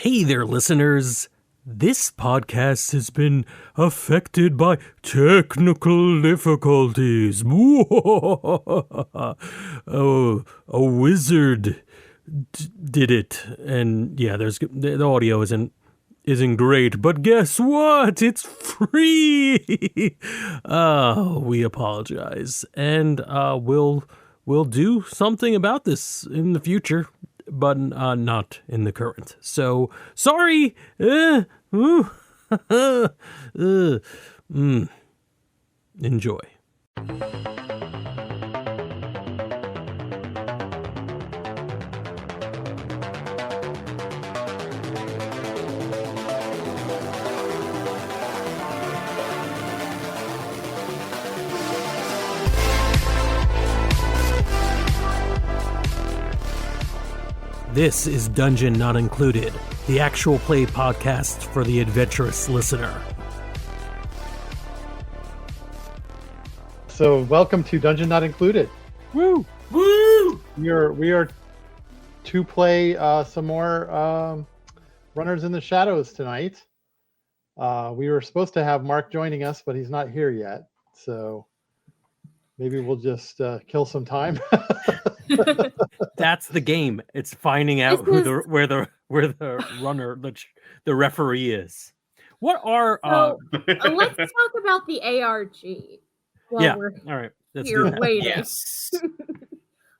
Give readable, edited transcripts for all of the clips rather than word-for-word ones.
Hey there, listeners. This podcast has been affected by technical difficulties. Oh, a wizard did it, and yeah, the audio isn't great. But guess what? It's free. We apologize, and we'll do something about this in the future. But not in the current. So, sorry. Enjoy. This is Dungeon Not Included, the actual play podcast for the adventurous listener. So, welcome to Dungeon Not Included. Woo! Woo! We are to play some more Runners in the Shadows tonight. We were supposed to have Mark joining us, but he's not here yet. So maybe we'll just kill some time. That's the game. It's finding out where the runner, the referee is. What are let's talk about the ARG. All right. Let's do that. Waiting. Yes.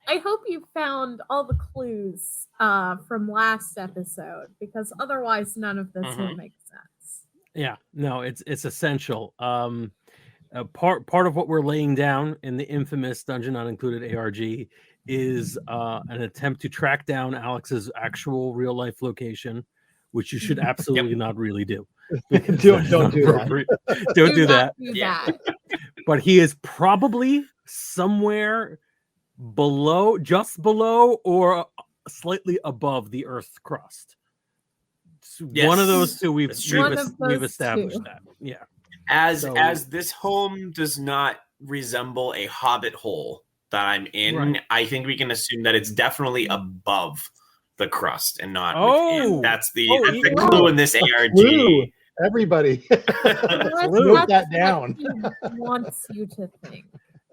I hope you found all the clues from last episode, because otherwise none of this will make sense. Yeah, no, it's essential. Part of what we're laying down in the infamous Dungeon Not Included ARG is an attempt to track down Alex's actual real life location, which you should absolutely not really do. Don't do that. Don't do that. Yeah. But he is probably somewhere just below or slightly above the Earth's crust. Yes. One of those two we've established two. that. Yeah. As this home does not resemble a hobbit hole that I'm in, right. I think we can assume that it's definitely above the crust and not within. That's the clue in this ARG. Clue. Everybody, note that down. He wants you to think.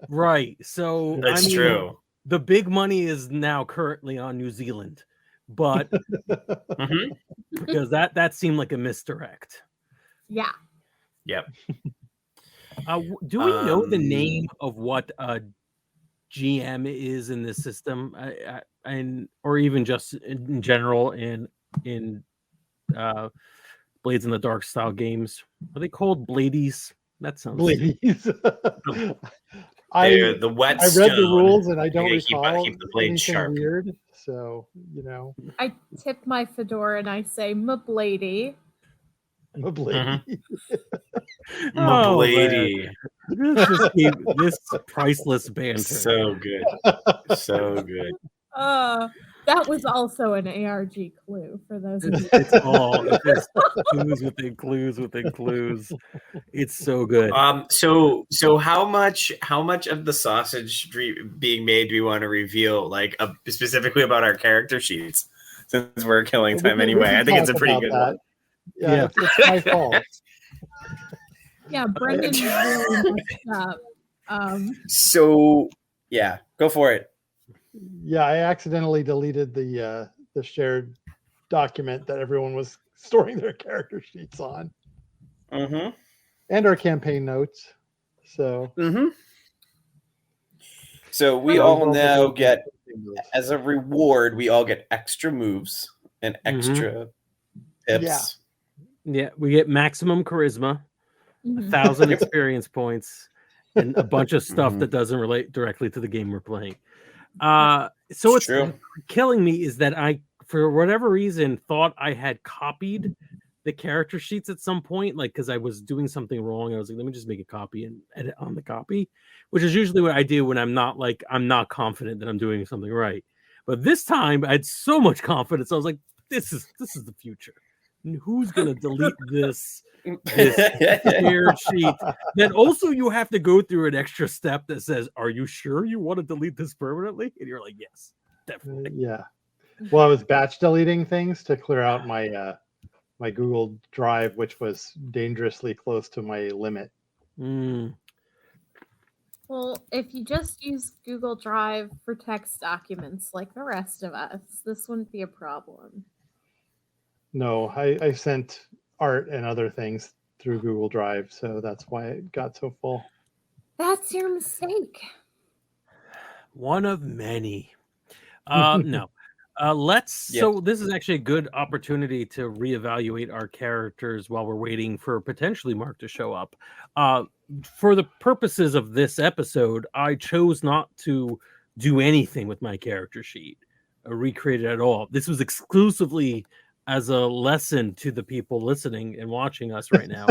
Right. So That's true. The big money is now currently on New Zealand, but because that seemed like a misdirect. Yeah. Yep. Do we know the name of what GM is in this system, or even just in general in Blades in the Dark style games? Are they called Bladies? That sounds Bladies. I read the rules and I don't recall keep the blade anything sharp. weird. So I tip my fedora and I say "M'blady." A blade. M'blady. This priceless banter. So good. So good. That was also an ARG clue for those of you. It's clues within clues within clues. It's so good. So how much of the sausage being made do we want to reveal, like specifically about our character sheets, since we're killing time anyway? I think it's a pretty good one. Yeah. It's my fault. Yeah, Brendan really messed up. So yeah, go for it. Yeah, I accidentally deleted the shared document that everyone was storing their character sheets on, and our campaign notes. So, so we all now get, as a reward, we all get extra moves and extra tips. Yeah, we get maximum charisma, 1,000 experience points, and a bunch of stuff that doesn't relate directly to the game we're playing. So it's true. Killing me is that I, for whatever reason, thought I had copied the character sheets at some point, like because I was doing something wrong. I was like, let me just make a copy and edit on the copy, which is usually what I do when I'm not confident that I'm doing something right. But this time I had so much confidence. I was like, this is the future. Who's gonna delete this shared sheet? Then also you have to go through an extra step that says, are you sure you want to delete this permanently? And you're like, yes, definitely. Yeah. Well, I was batch deleting things to clear out my my Google Drive, which was dangerously close to my limit. Mm. Well, if you just use Google Drive for text documents like the rest of us, this wouldn't be a problem. No, I sent art and other things through Google Drive, so that's why it got so full. That's your mistake. One of many. No. So this is actually a good opportunity to reevaluate our characters while we're waiting for potentially Mark to show up. For the purposes of this episode, I chose not to do anything with my character sheet or recreate it at all. This was exclusively as a lesson to the people listening and watching us right now.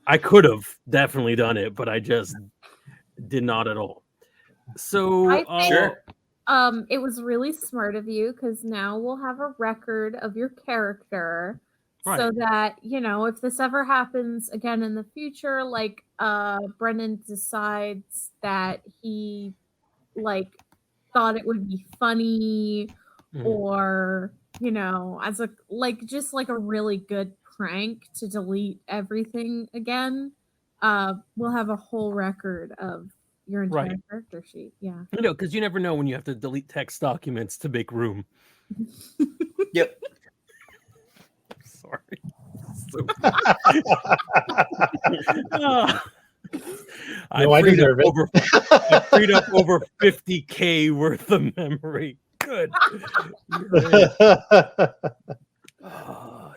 I could have definitely done it, but I just did not at all. So I think, Sure. it was really smart of you because now we'll have a record of your character, so Right. that if this ever happens again in the future, like Brennan decides that he thought it would be funny, Mhm. or as a just a really good prank to delete everything again, we'll have a whole record of your entire Right. character sheet. Yeah. Because you never know when you have to delete text documents to make room. Yep. Sorry. So... No, I deserve it. I freed up over 50K worth of memory. Good.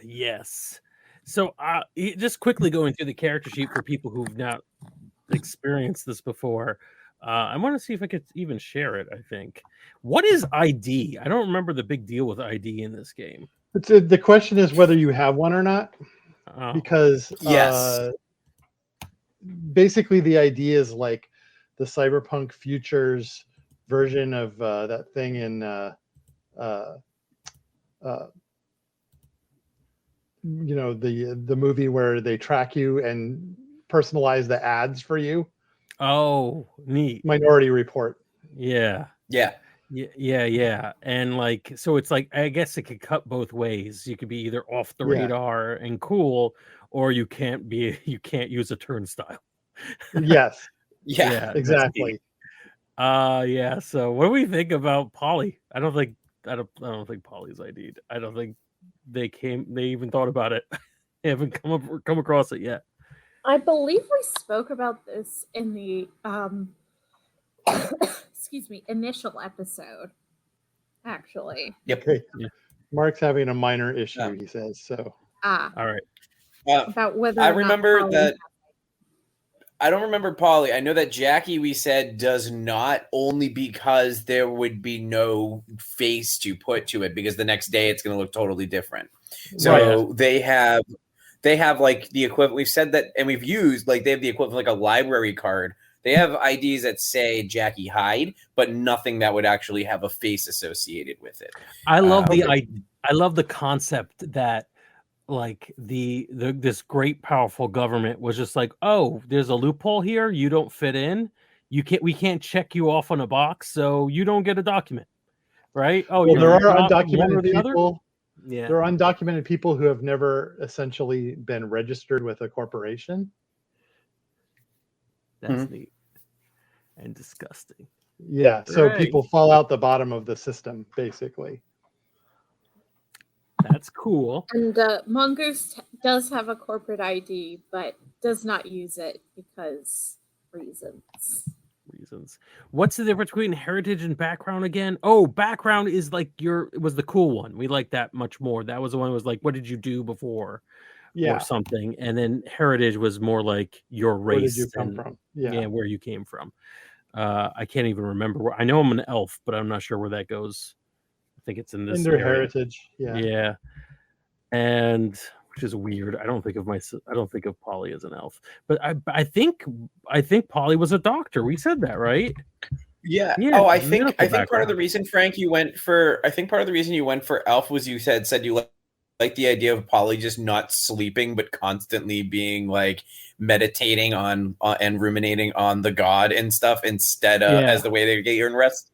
Yes. So just quickly going through the character sheet for people who've not experienced this before. I want to see if I could even share it, I think. What is ID? I don't remember the big deal with ID in this game. The question is whether you have one or not, because Yes. basically the idea is like the cyberpunk futures version of that thing in the movie where they track you and personalize the ads for you. Oh, neat. Minority Report. Yeah. Yeah. Yeah. And so it's I guess it could cut both ways. You could be either off the radar and cool, or you can't use a turnstile. Yes. Yeah. Exactly. Yeah. So what do we think about Polly? I don't think Polly's ID'd. I don't think they even thought about it. They haven't come across it yet. I believe we spoke about this in the excuse me, initial episode, actually. Yep. Okay. Yeah. Mark's having a minor issue, he says. So all right. About whether I remember that. I don't remember Polly. I know that Jackie, we said, does not, only because there would be no face to put to it, because the next day it's going to look totally different. So they have like the equivalent. We've said that, and we've used they have the equivalent like a library card. They have IDs that say Jackie Hyde, but nothing that would actually have a face associated with it. I love I love the concept that this great powerful government was just like, oh, there's a loophole here, you don't fit in, we can't check you off on a box, so you don't get a document, right? Oh, well, there are one undocumented or the people. Yeah, there are undocumented people who have never essentially been registered with a corporation. That's neat and disgusting. Yeah, so people fall out the bottom of the system, basically. That's cool. And Mongoose does have a corporate ID, but does not use it because reasons. What's the difference between heritage and background again? Oh, background is it was the cool one. We like that much more. That was the one that was like, what did you do before? Or something. And then heritage was more like your race. Where did you come from? Yeah, where you came from. I can't even remember. I know I'm an elf, but I'm not sure where that goes. I think it's in this in their area. heritage. Yeah. And which is weird. I don't think of Polly as an elf, but I think Polly was a doctor. We said that, right? Yeah. Oh, I think part of the reason, Frank, you went for elf was you said you like the idea of Polly just not sleeping but constantly being meditating on and ruminating on the god and stuff instead of as the way they get you in rest.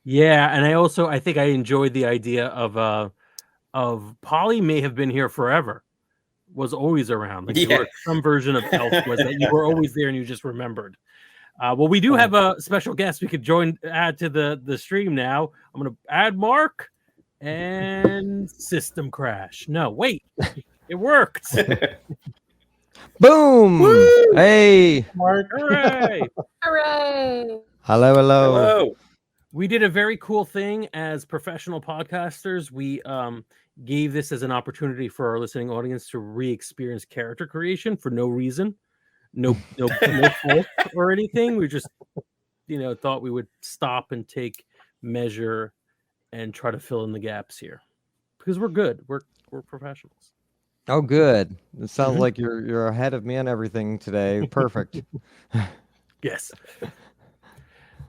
Yeah, and I think I enjoyed the idea of Polly may have been here forever, was always around. Like you Yeah. were some version of Elf was that you were always there and you just remembered. Well, we do have a special guest we could add to the stream now. I'm gonna add Mark and system crash. No, wait, it worked. Boom! Woo! Hey! Mark. Hooray! Hooray! Hello. Hello. We did a very cool thing as professional podcasters. We gave this as an opportunity for our listening audience to re-experience character creation for no reason, no fault or anything. We just, thought we would stop and take measure and try to fill in the gaps here because we're good. We're professionals. Oh, good. It sounds Mhm. like you're ahead of me on everything today. Perfect. Yes.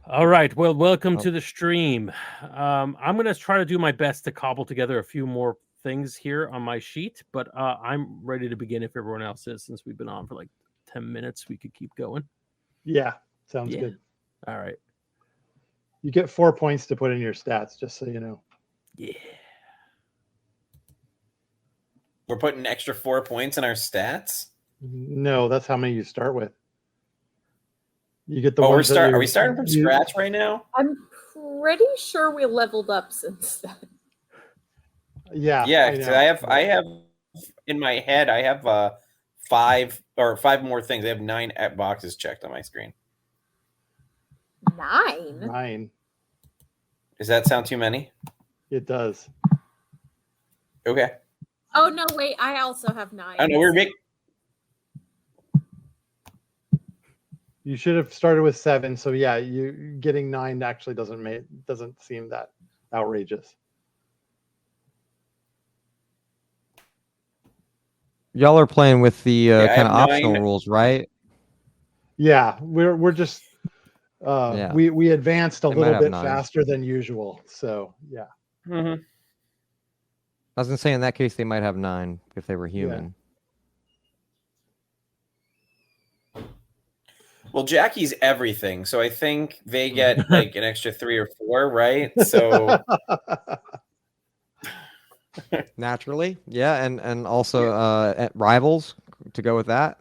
All right. Well, welcome to the stream. I'm going to try to do my best to cobble together a few more things here on my sheet, but I'm ready to begin if everyone else is. Since we've been on for like 10 minutes, we could keep going. Yeah, sounds Yeah. good. All right. You get 4 points to put in your stats, just so you know. Yeah. We're putting an extra 4 points in our stats. No, that's how many you start with. You get the Oh, ones that are we starting from scratch right now? I'm pretty sure we leveled up since then. Yeah. Yeah, I 'cause know. I have in my head. I have five more things. I have 9 boxes checked on my screen. 9? 9. Does that sound too many? It does. Okay. Oh no, wait! I also have 9. I don't know. We're making. You should have started with 7. So yeah, you getting 9 actually doesn't seem that outrageous. Y'all are playing with the Yeah, I kind of have optional 9. rules, right? Yeah, we're just Yeah. we advanced a They might little have bit 9. faster than usual. So yeah. Mm-hmm. I was gonna say in that case they might have 9 if they were human. Well, Jackie's everything, so I think they get like an extra 3 or 4, right? So Naturally, yeah, and also at rivals to go with that,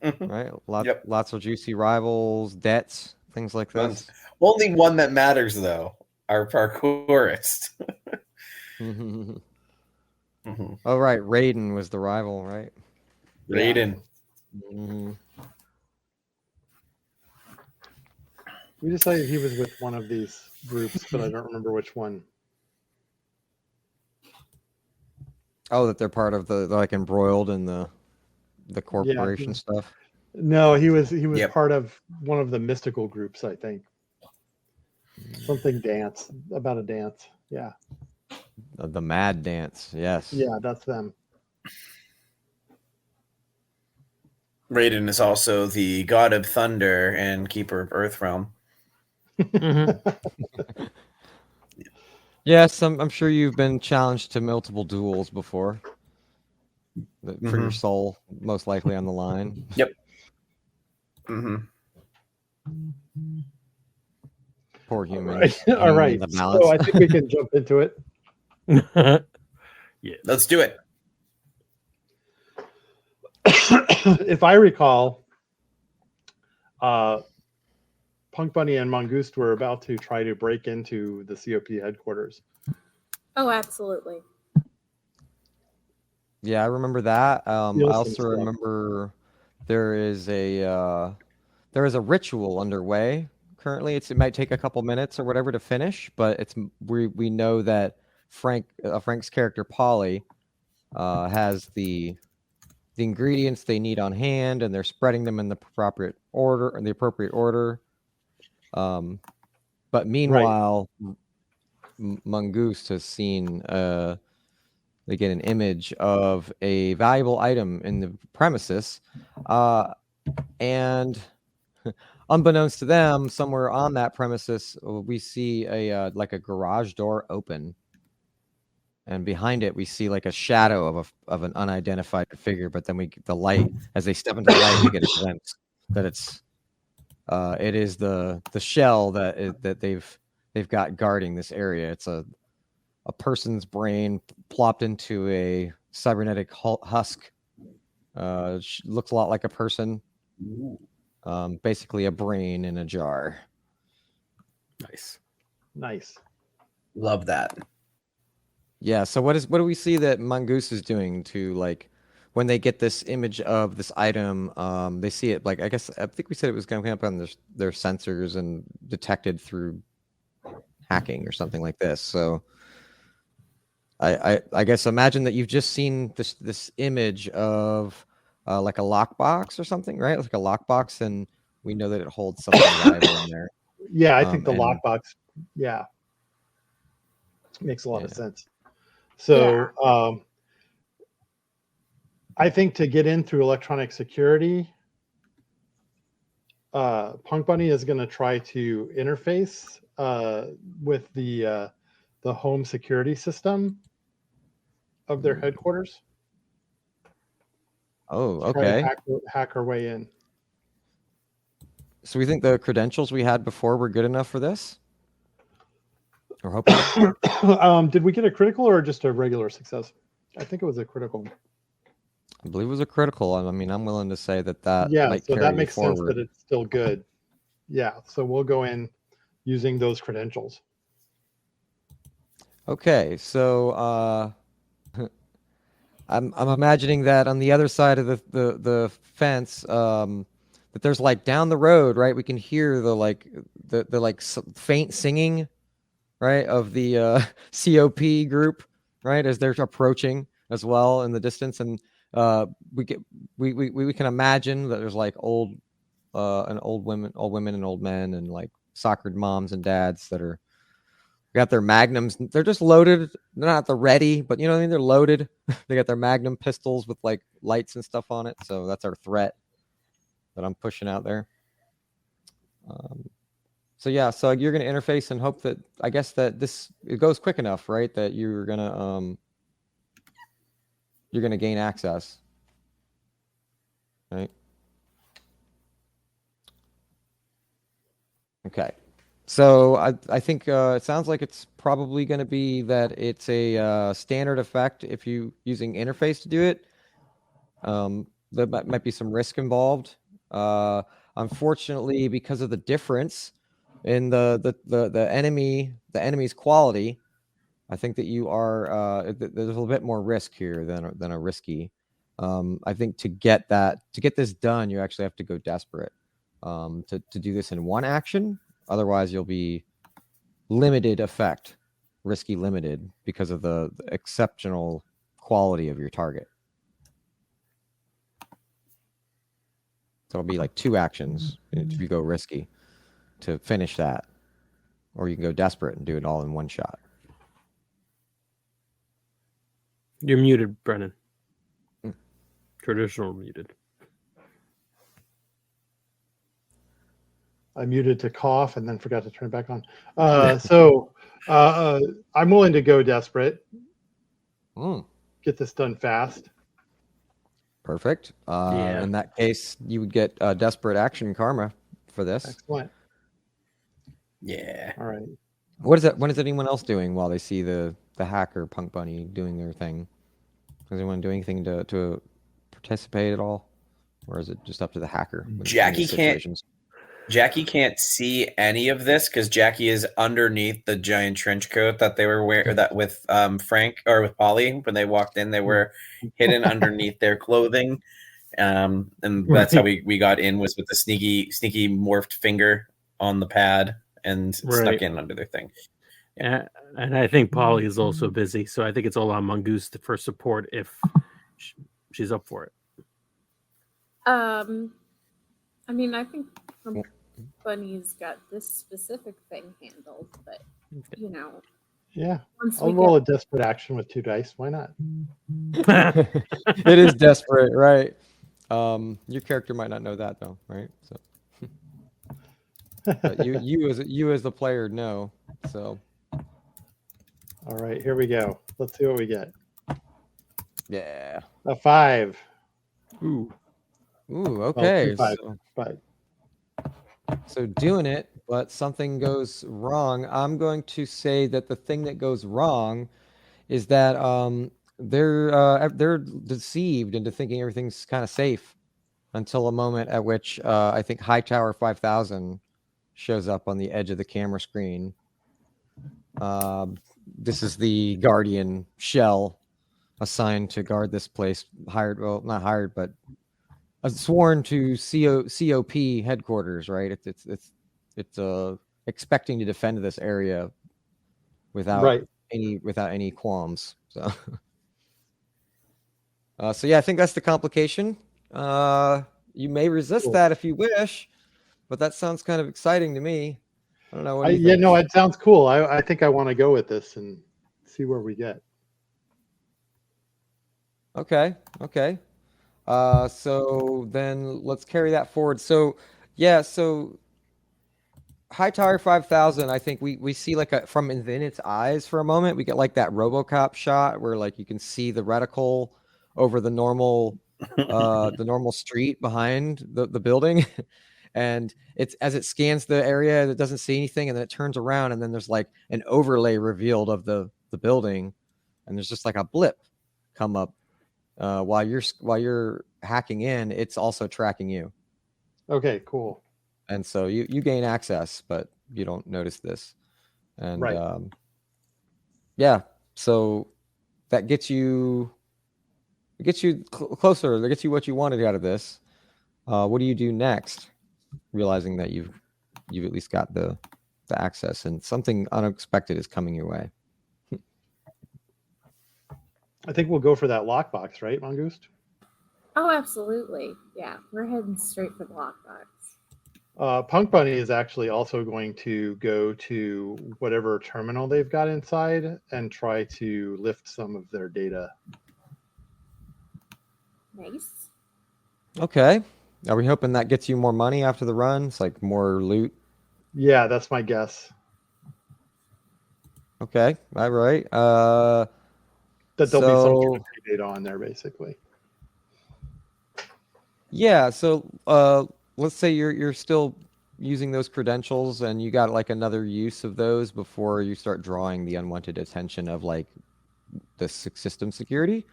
Mhm. right? Yep. Lots of juicy rivals, debts, things like this. Only one that matters though, our parkourist. Oh Mhm. right, Raiden was the rival, right? Raiden. Mhm. We decided he was with one of these groups, but I don't remember which one. Oh, that they're part of the like embroiled in the corporation stuff. No, he was Yep. part of one of the mystical groups, I think. Something dance, about a dance. Yeah. The Mad Dance, yes. Yeah, that's them. Raiden is also the god of thunder and keeper of Earthrealm. Mm-hmm. Yes, I'm sure you've been challenged to multiple duels before. For your soul, most likely on the line. Yep. Mm-hmm. Poor human. All right. So I think we can jump into it. Yeah. Let's do it. If I recall, Punk Bunny and Mongoose were about to try to break into the COP headquarters. Oh, absolutely. Yeah, I remember that. I Steal some also stuff. remember there is a ritual underway currently. It might take a couple minutes or whatever to finish, but we know that Frank's character Polly has the ingredients they need on hand, and they're spreading them in the appropriate order. But meanwhile, Mongoose has seen they get an image of a valuable item in the premises, and unbeknownst to them, somewhere on that premises, we see a garage door open, and behind it we see like a shadow of an unidentified figure. But then the light, as they step into the light, we get a glimpse that it is the shell that they've they've got guarding this area. It's a person's brain plopped into a cybernetic husk. Looks a lot like a person. Basically a brain in a jar. Nice. Love that. Yeah. So what do we see that Mongoose is doing to, like, when they get this image of this item, they see it, like, I think we said it was going to come up on their sensors and detected through hacking or something like this. So I guess imagine that you've just seen this image of like a lockbox or something, right? Like a lockbox, and we know that it holds something valuable in there. Yeah, I think the lockbox, makes a lot of sense. So I think to get in through electronic security, Punk Bunny is going to try to interface with the home security system of their headquarters. Oh, Try okay. to hack our way in. So we think the credentials we had before were good enough for this? Or hoping? Did we get a critical or just a regular success? I think it was a critical. I believe it was a critical. I mean, I'm willing to say that might so carry that you makes sense forward. that it's still good. Yeah, so we'll go in using those credentials. Okay, so I'm imagining that on the other side of the fence, that there's, like, down the road, right? We can hear the faint singing, right, of the COP group, right, as they're approaching as well in the distance, and we can imagine that there's, like, old women and old men, and, like, soccer moms and dads that are got their magnums. They're just loaded. They're not at the ready, but you know what I mean? They're loaded. They got their magnum pistols with, like, lights and stuff on it. So that's our threat that I'm pushing out there. So yeah, so you're going to interface and hope that, I guess, that it goes quick enough, right? That you're going to gain access, right? Okay. So I think it sounds like it's probably going to be that it's a standard effect if you using interface to do it. There might be some risk involved. Unfortunately, because of the difference in the enemy's quality, I think that you are there's a little bit more risk here than a risky. I think to get this done, you actually have to go desperate to do this in one action. Otherwise, you'll be limited effect, risky limited, because of the exceptional quality of your target. So it'll be like 2 actions if you go risky to finish that. Or you can go desperate and do it all in one shot. You're muted, Brennan. Traditional muted. I muted to cough and then forgot to turn it back on. So I'm willing to go desperate. Get this done fast. Perfect. In that case, you would get desperate action karma for this. Excellent. Yeah. All right. What is anyone else doing while they see the hacker Punk Bunny doing their thing? Does anyone do anything to participate at all, or is it just up to the hacker? Jackie can't see any of this because Jackie is underneath the giant trench coat that they were wearing. That with Frank or with Polly when they walked in, they were hidden underneath their clothing, and that's how we got in, was with the sneaky morphed finger on the pad and stuck in under their thing. Yeah. And I think Polly is also busy, so I think it's all on Mongoose for support if she's up for it. I mean, I think Bunny's got this specific thing handled, but you know. Yeah. I'll roll a desperate action with 2 dice. Why not? It is desperate, right? Your character might not know that though, right? So but you as the player know. So all right, here we go. Let's see what we get. Yeah. A 5. Ooh, okay. Well, 2 5, but so doing it, but something goes wrong. I'm going to say that the thing that goes wrong is that they're deceived into thinking everything's kind of safe until a moment at which I think Hightower 5000 shows up on the edge of the camera screen. This is the Guardian shell assigned to guard this place, not hired, but sworn to COP headquarters, right? It's expecting to defend this area without any qualms. So, so yeah, I think that's the complication. You may resist that if you wish, but that sounds kind of exciting to me. I don't know. What do you think? No, it sounds cool. I think I want to go with this and see where we get. Okay. So then let's carry that forward. So yeah, so Hightower 5000, I think we see like from within its eyes for a moment, we get like that RoboCop shot where like you can see the reticle over the normal street behind the building. And it's as it scans the area, it doesn't see anything, and then it turns around, and then there's like an overlay revealed of the building, and there's just like a blip come up while you're hacking in. It's also tracking you. Okay, cool. And so you gain access, but you don't notice this. And yeah, so that gets you closer. That gets you what you wanted out of this. What do you do next? Realizing that you've at least got the access and something unexpected is coming your way. I think we'll go for that lockbox, right, Mongoose? Oh, absolutely. Yeah, we're heading straight for the lockbox. Punk Bunny is actually also going to go to whatever terminal they've got inside and try to lift some of their data. Nice. Okay. Are we hoping that gets you more money after the run? It's like more loot? Yeah, that's my guess. Okay. All right. That there'll be some sort of data on there, basically. Yeah. So let's say you're still using those credentials and you got like another use of those before you start drawing the unwanted attention of like the system security.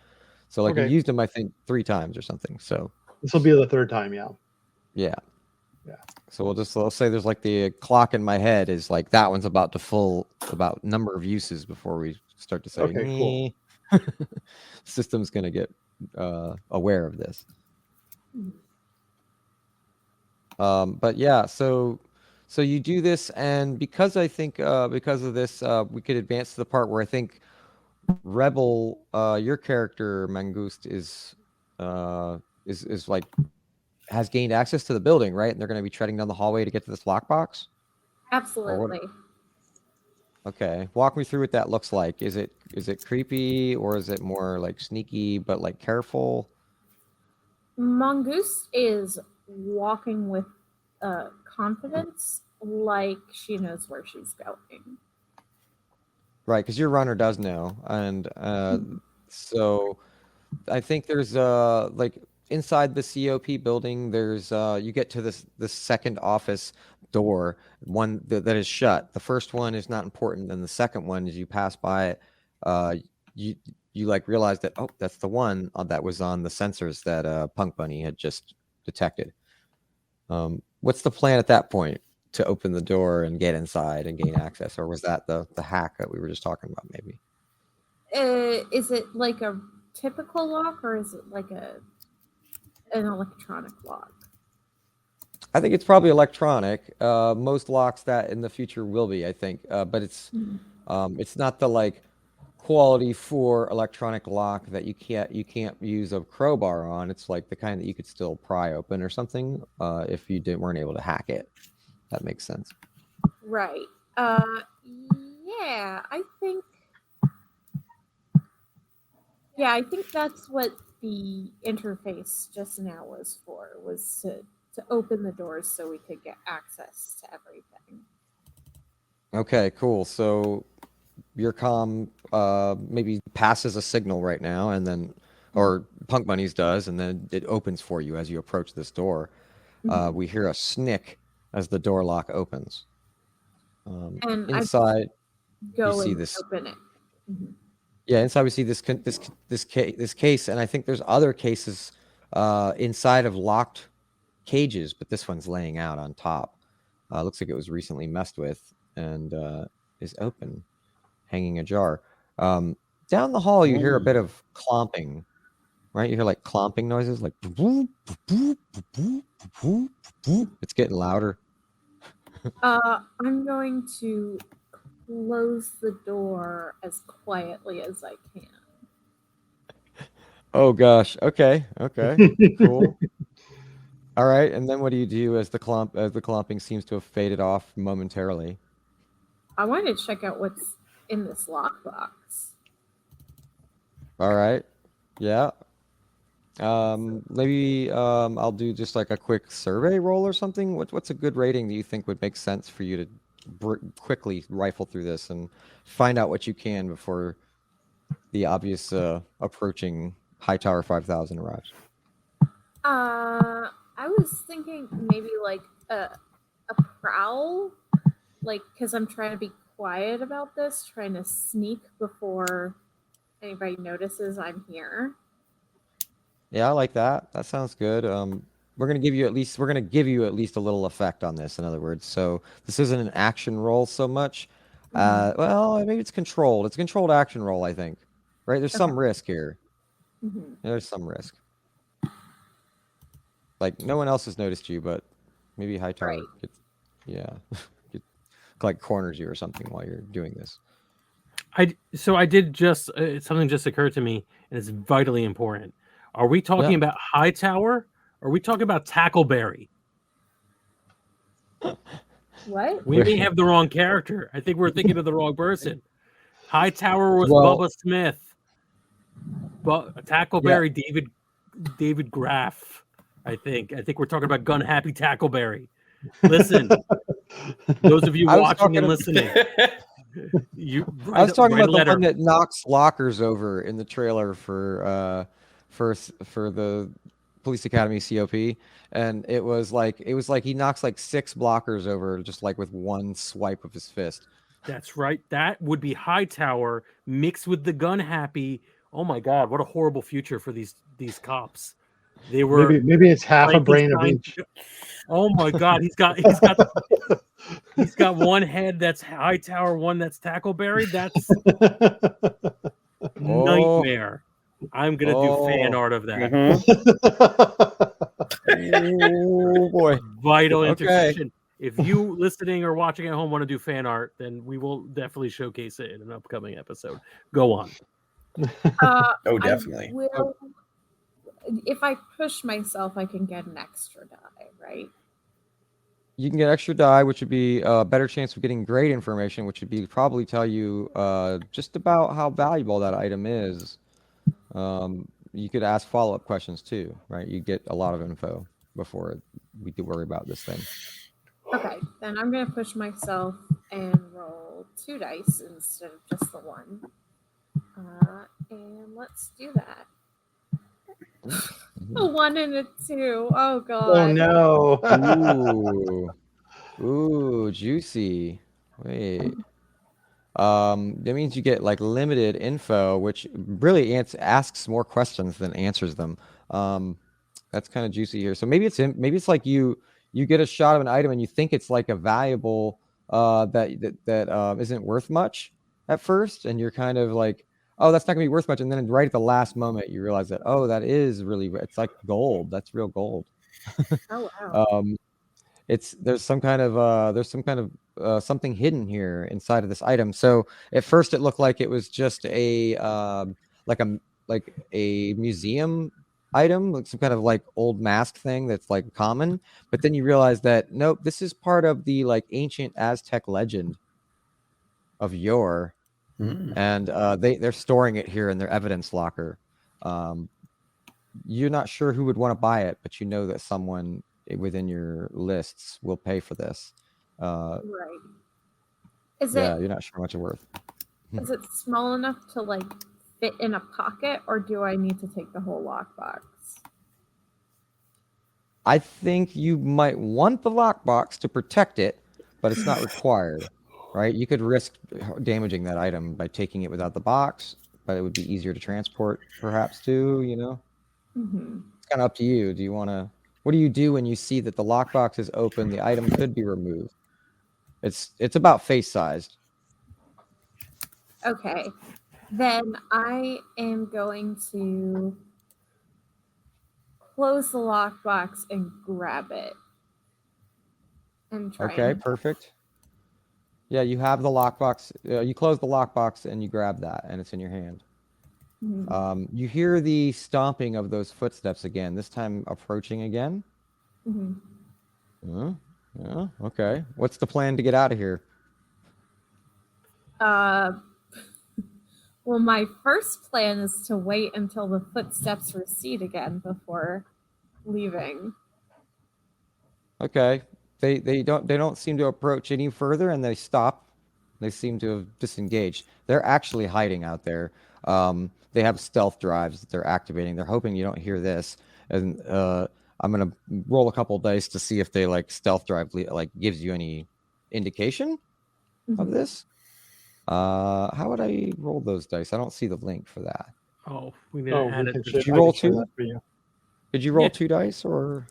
So like you used them, I think, 3 times or something. So this will be the 3rd time. Yeah. So we'll say there's like the clock in my head is like that one's about number of uses before we start to say, okay, cool. System's going to get aware of this. But yeah, so you do this, and because I think because of this, we could advance to the part where I think Rebel, your character Mangust is like has gained access to the building, right? And they're going to be treading down the hallway to get to this lockbox. Absolutely. Okay, walk me through what that looks like. Is it creepy, or is it more like sneaky but like careful? Mongoose is walking with confidence, like she knows where she's going. Right, because your runner does know, and so I think there's like inside the COP building, there's you get to this second office door, one that is shut. The first one is not important, and the second one, as you pass by it, you like realize that that's the one that was on the sensors that Punk Bunny had just detected. What's the plan at that point? To open the door and get inside and gain access, or was that the hack that we were just talking about? Maybe. Is it like a typical lock, or is it like an electronic lock? I think it's probably electronic. Most locks that in the future will be, I think, but it's not the like quality for electronic lock that you can't use a crowbar on. It's like the kind that you could still pry open or something if you weren't able to hack it. That makes sense. Right. Yeah, I think that's what the interface just now was for, was to open the doors so we could get access to everything. Okay, cool. So your comm maybe passes a signal right now, and then, or Punk Bunny's does, and then it opens for you as you approach this door. We hear a snick as the door lock opens. And I Inside, go see and this- open it. Mhm. yeah, inside we see this case, and I think there's other cases inside of locked cages, but this one's laying out on top. Looks like it was recently messed with and is open, hanging ajar. Down the hall, you hear a bit of clomping, right? You hear like clomping noises, like it's getting louder. I'm going to close the door as quietly as I can. Oh gosh. Okay. Cool. All right. And then what do you do as the clomping seems to have faded off momentarily? I want to check out what's in this lockbox. All right. Yeah. Maybe I'll do just like a quick survey roll or something. What's a good rating that you think would make sense for you to quickly rifle through this and find out what you can before the obvious approaching Hightower 5000 arrives? I was thinking maybe like a prowl, like because I'm trying to be quiet about this, trying to sneak before anybody notices I'm here. Yeah, I like that. That sounds good. We're gonna give you at least a little effect on this. In other words, so this isn't an action roll so much. Well, maybe it's controlled. It's a controlled action roll, I think. Right? There's some risk here. Mm-hmm. There's some risk. Like no one else has noticed you, but maybe Hightower Right. gets, like corners you or something while you're doing this. I did just something just occurred to me, and it's vitally important. Are we talking about Hightower? Or are we talking about Tackleberry? What? We may have the wrong character. I think we're thinking of the wrong person. Hightower was Well- Bubba Smith. But Tackleberry, David Graff. I think we're talking about Gun Happy Tackleberry. Listen, those of you I was watching talking and about- listening, I was talking about the letter. one that knocks lockers over in the trailer for the Police Academy COP, and it was like he knocks like 6 blockers over just like with one swipe of his fist. That's right. That would be Hightower mixed with the Gun Happy. Oh my God, what a horrible future for these cops. They were Maybe it's half a brain of each. Oh my God, he's got one head that's Hightower, one that's Tackleberry. That's nightmare. I'm gonna do fan art of that. Oh boy! Vital Okay. intersection. If you listening or watching at home want to do fan art, then we will definitely showcase it in an upcoming episode. Go on. Oh, definitely. If I push myself, I can get an extra die, right? You can get extra die, which would be a better chance of getting great information, which would be probably tell you just about how valuable that item is. You could ask follow-up questions too, right? You get a lot of info before we could worry about this thing. Okay, then I'm going to push myself and roll 2 dice instead of just the 1. And let's do that. A 1 and a 2. Oh, God. Oh no! Ooh, juicy. Wait. That means you get like limited info, which really asks more questions than answers them. That's kind of juicy here. So maybe it's like you get a shot of an item and you think it's like a valuable that isn't worth much at first, and you're kind of like, oh, that's not gonna be worth much, and then right at the last moment you realize that, oh, that is really, it's like gold. That's real gold. Oh, wow. There's some kind of something hidden here inside of this item. So at first it looked like it was just a museum item, like some kind of like old mask thing that's like common. But then you realize that nope, this is part of the like ancient Aztec legend of yore, and they're storing it here in their evidence locker. You're not sure who would want to buy it, but you know that someone within your lists will pay for this. Right. You're not sure how much it's worth. Is it small enough to like fit in a pocket, or do I need to take the whole lockbox? I think you might want the lockbox to protect it, but it's not required. right? You could risk damaging that item by taking it without the box, but it would be easier to transport, perhaps too. You know, Mm-hmm. it's kind of up to you. Do you want to? What do you do when you see that the lockbox is open? The item could be removed. It's about face sized. Okay. Then I am going to close the lockbox and grab it. And try Okay, and perfect. Yeah, you have the lockbox. You close the lockbox and you grab that, and it's in your hand. Mhm. You hear the stomping of those footsteps again. This time approaching again. Mhm. Yeah. Okay. What's the plan to get out of here? Well, my first plan is to wait until the footsteps recede again before leaving. Okay. They don't seem to approach any further, and they stop. They seem to have disengaged. They're actually hiding out there. They have stealth drives that they're activating. They're hoping you don't hear this, and I'm gonna roll a couple dice to see if they like stealth drive like gives you any indication of Mhm. this. How would I roll those dice? I don't see the link for that. Oh, we didn't Oh, add we it. can to share, Did you I roll can share two? that for you. Did you roll Yeah. 2 dice, or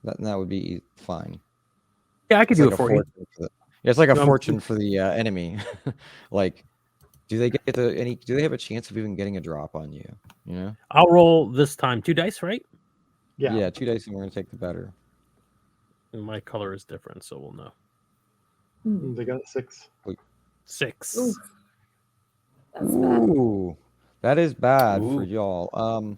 that would be fine? Yeah, I could It's do like it a for you. fortune for the, yeah, it's like a No, fortune for the enemy. Like, do they get any? Do they have a chance of even getting a drop on you? You know? I'll roll this time 2 dice, right? Yeah. 2 dice, and we're gonna take the better. And my color is different, so we'll know. Mm. They got a 6. 6. Oof. That's bad. Ooh, that is bad for Ooh. y'all.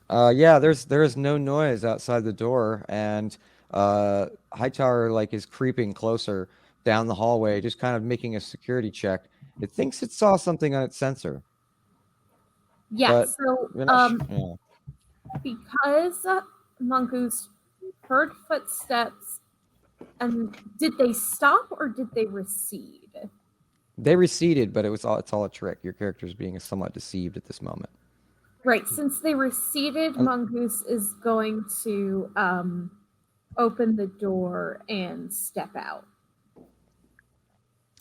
Yeah, there is no noise outside the door, and Hightower like is creeping closer down the hallway, just kind of making a security check. It thinks it saw something on its sensor, Yeah, but so we're not yeah. because Mongoose heard footsteps, and did they stop or did they recede? They receded, but it's all a trick. Your character's being somewhat deceived at this moment. Right, since they receded, Mongoose is going to open the door and step out.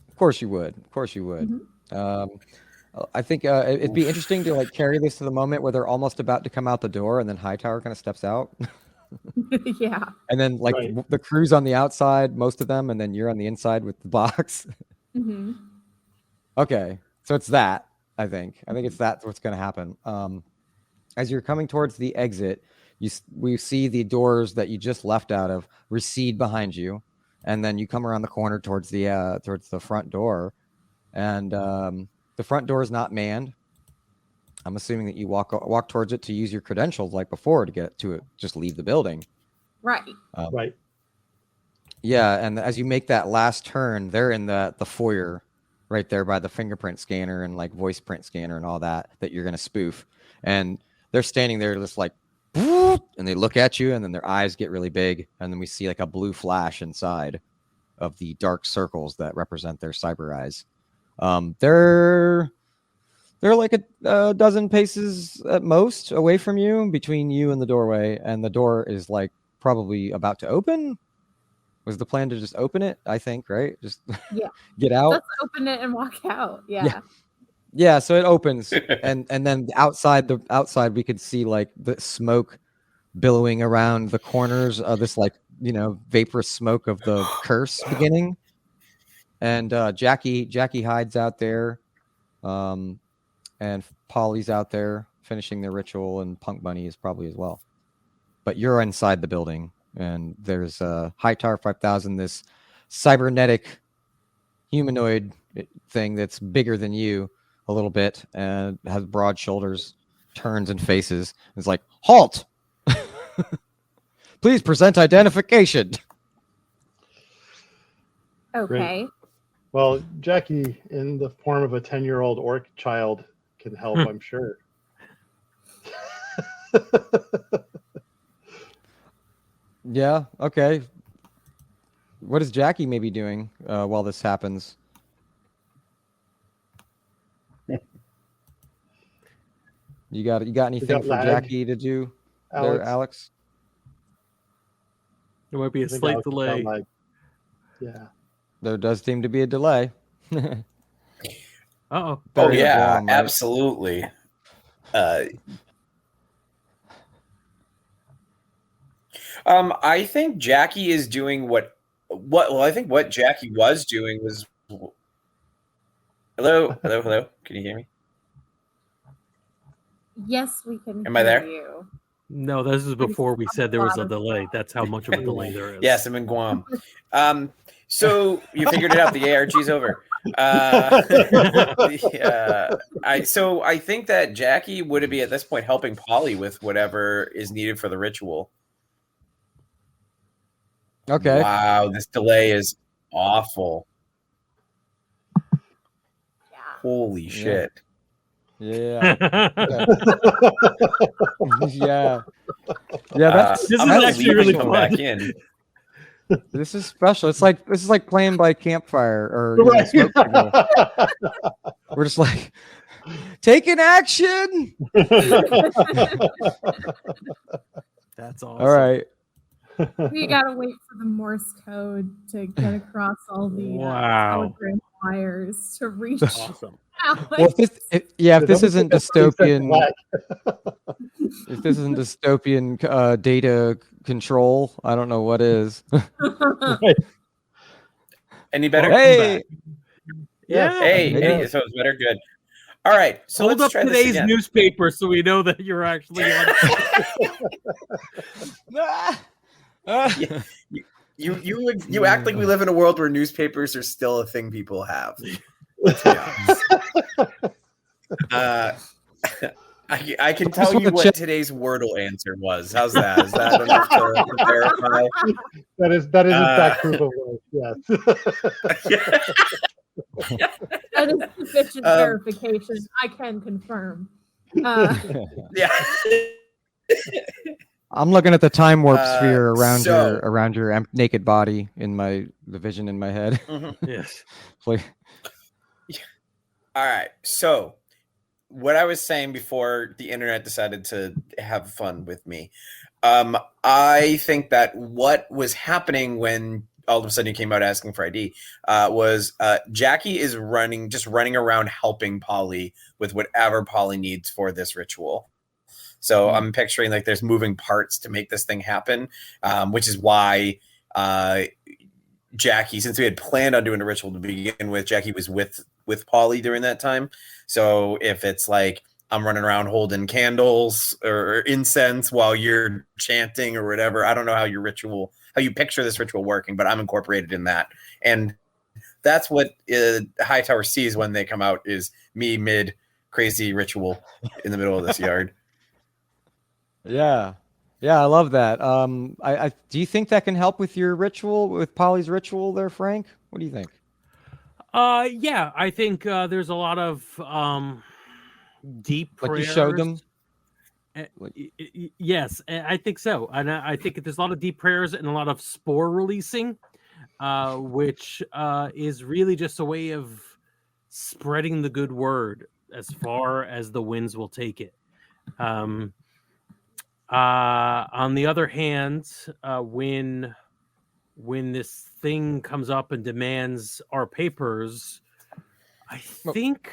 Of course you would. Of course you would. Mhm. I think it'd be interesting to like carry this to the moment where they're almost about to come out the door, and then Hightower kind of steps out. Yeah. And then like Right. the crew's on the outside, most of them, and then you're on the inside with the box. Mm-hmm. Okay, so it's that. I think it's that's what's going to happen. As you're coming towards the exit, we see the doors that you just left out of recede behind you, and then you come around the corner towards the front door, and the front door is not manned. I'm assuming that you walk towards it to use your credentials like before to get to it. Just leave the building. Right. Right. Yeah, and as you make that last turn, they're in the foyer right there by the fingerprint scanner and like voice print scanner and all that you're going to spoof. And they're standing there just like, and they look at you, and then their eyes get really big, and then we see like a blue flash inside of the dark circles that represent their cyber eyes. They're like a dozen paces at most away from you, between you and the doorway, and the door is like probably about to open. Was the plan to just open it? I think, right? Just Yeah. get out. Let's open it and walk out. Yeah. Yeah, so it opens, and then outside we could see like the smoke billowing around the corners of this like vaporous smoke of the curse beginning. And Jackie hides out there, and Polly's out there finishing their ritual, and Punk Bunny is probably as well. But you're inside the building, and there's Hightower 5000, this cybernetic humanoid thing that's bigger than you a little bit and has broad shoulders, turns and faces. It's like, halt! Please present identification. Okay. Well, Jackie, in the form of a 10-year-old orc child, can help, I'm sure. Yeah, okay. What is Jackie maybe doing while this happens? You got anything got for lag, Jackie to do there, Alex? There might be a I think slight Alex got delay. lag. Yeah. There does seem to be a delay. Uh-oh. Oh Better than yeah, Guam, right? absolutely. I think Jackie is doing what. Well, I think what Jackie was doing was. Hello. Can you hear me? Yes, we can Am I hear there? you. No, this is before we said there was a delay. That's how much of a delay there is. Yes, I'm in Guam. So you figured it out. The ARG's over. I think that Jackie would be at this point helping Polly with whatever is needed for the ritual. Okay. Wow, this delay is awful. Yeah. Holy shit. Yeah. Yeah. Yeah, that's This I'm is gonna actually leave really and come fun. back in. this is special. This is like playing by campfire or you know, Right. smoke signal. We're just like taking action. That's awesome. All right. We gotta wait for the Morse code to get across all the Wow. telegram wires to reach Awesome. Alex. Well, if this isn't dystopian, Flag. if this isn't dystopian data control, I don't know what is. Right. Any better? Hey, Yeah. Hey, Yeah. so it's better. Good. All right. So Hold let's up try this today's again. newspaper so we know that you're actually on. You act like we live in a world where newspapers are still a thing people have. Let's be honest. I can tell you what today's Wordle answer was. How's that? Is that enough to verify? That is in fact proof of work. Yes. That is sufficient verification. I can confirm. Yeah. I'm looking at the time warp sphere around so- your naked body in the vision in my head. Mhm. Yes. Like, All right. So, what I was saying before the internet decided to have fun with me, I think that what was happening when all of a sudden you came out asking for ID was Jackie is running around helping Polly with whatever Polly needs for this ritual. So I'm picturing like there's moving parts to make this thing happen, which is why Jackie, since we had planned on doing a ritual to begin with, Jackie was with Polly during that time. So if it's like I'm running around holding candles or incense while you're chanting or whatever, I don't know how you picture this ritual working, but I'm incorporated in that. And that's what Hightower sees when they come out is me mid crazy ritual in the middle of this yard. yeah, I love that. I do you think that can help with your ritual, with Polly's ritual there, Frank? What do you think? Yeah, I think there's a lot of deep prayers. Like you showed them? Yes, I think so. And I think there's a lot of deep prayers and a lot of spore releasing, which is really just a way of spreading the good word as far as the winds will take it. On the other hand, when this thing comes up and demands our papers, I think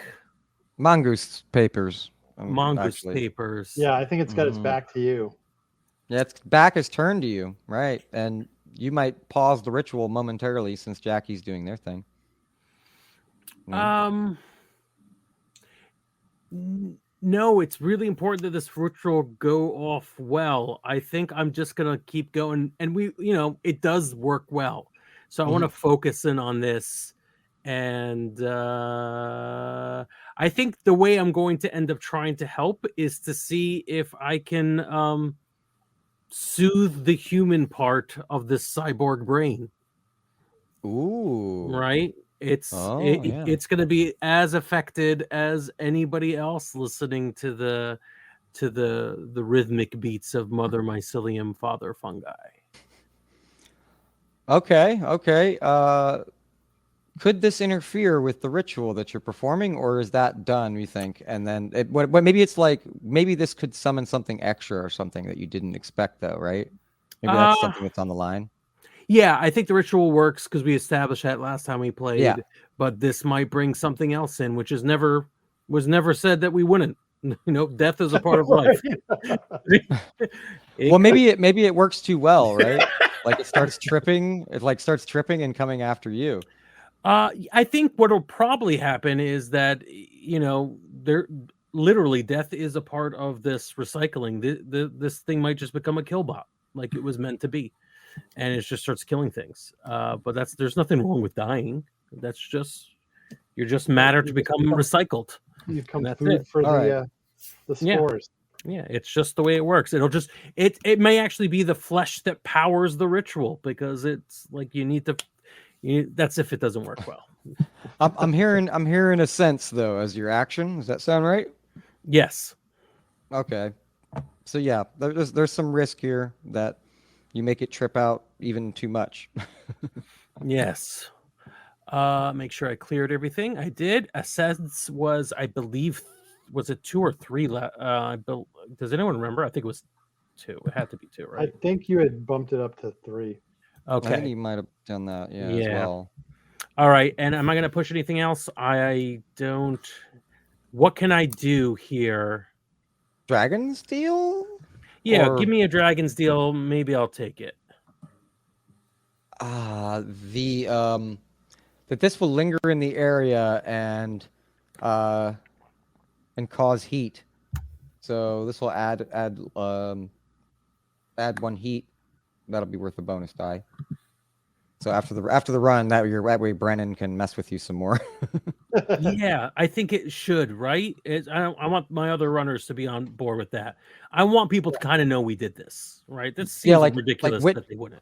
Mongoose papers. Mongoose papers. Yeah, I think it's got its back to you. Yeah, its back is turned to you, right? And you might pause the ritual momentarily since Jackie's doing their thing. No, it's really important that this ritual go off well. I think I'm just gonna keep going, and it does work well. So I want to focus in on this, and I think the way I'm going to end up trying to help is to see if I can soothe the human part of this cyborg brain. Ooh, Right? It's going to be as affected as anybody else listening to the rhythmic beats of Mother Mycelium, Father Fungi. Okay. Could this interfere with the ritual that you're performing, or is that done, you think? And then maybe it's like, maybe this could summon something extra or something that you didn't expect, though, right? Maybe that's something that's on the line. Yeah, I think the ritual works because we established that last time we played. Yeah. But this might bring something else in, which was never said that we wouldn't. Death is a part of life. Well, maybe it works too well, right? Like it starts tripping. It like starts tripping and coming after you. I think what'll probably happen is that there literally death is a part of this recycling. This thing might just become a kill bot, like it was meant to be, and it just starts killing things. But there's nothing wrong with dying. That's just you're just matter to become recycled. You become That's food it. for All the spores. Yeah, it's just the way it works. It may actually be the flesh that powers the ritual because it's like that's if it doesn't work well. I'm hearing a sense though as your action. Does that sound right? Yes. Okay. So yeah, there's some risk here that you make it trip out even too much. Yes. Make sure I cleared everything. I did. Ascends was, I believe, was it 2 or 3? Does anyone remember? I think it was 2. It had to be 2, I right? think you had bumped it up to 3. I think Okay. you might have done that, as Yeah. well. All right. And am I going to push anything else? I don't. What can I do here? Dragon's Steel? Yeah, Or- give me a Dragon's Deal. Maybe I'll take it. That this will linger in the area and cause heat. So this will add 1 heat. That'll be worth a bonus die. So after the run, that way Brennan can mess with you some more. Yeah, I think it should, right? I want my other runners to be on board with that. I want people to kind of know we did this, right? This seems ridiculous that they wouldn't.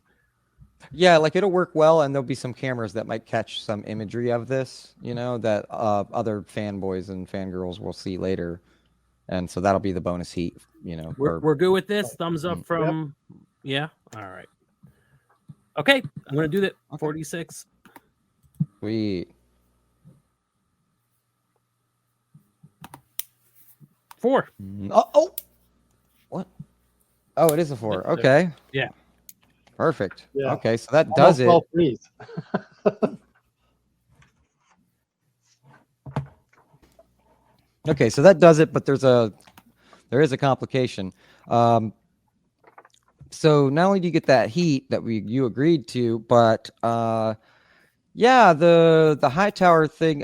Yeah, like it'll work well, and there'll be some cameras that might catch some imagery of this, that other fanboys and fangirls will see later, and so that'll be the bonus heat. We're good with this. Thumbs up from yeah. All right. Okay, I'm gonna do that. 46. Sweet. 4. Oh, what? Oh, it is a 4. Okay. Yeah. Perfect. Yeah. Okay, so that does it. All threes. Okay, so that does it, but there is a complication. So not only do you get that heat that you agreed to, but the high tower thing,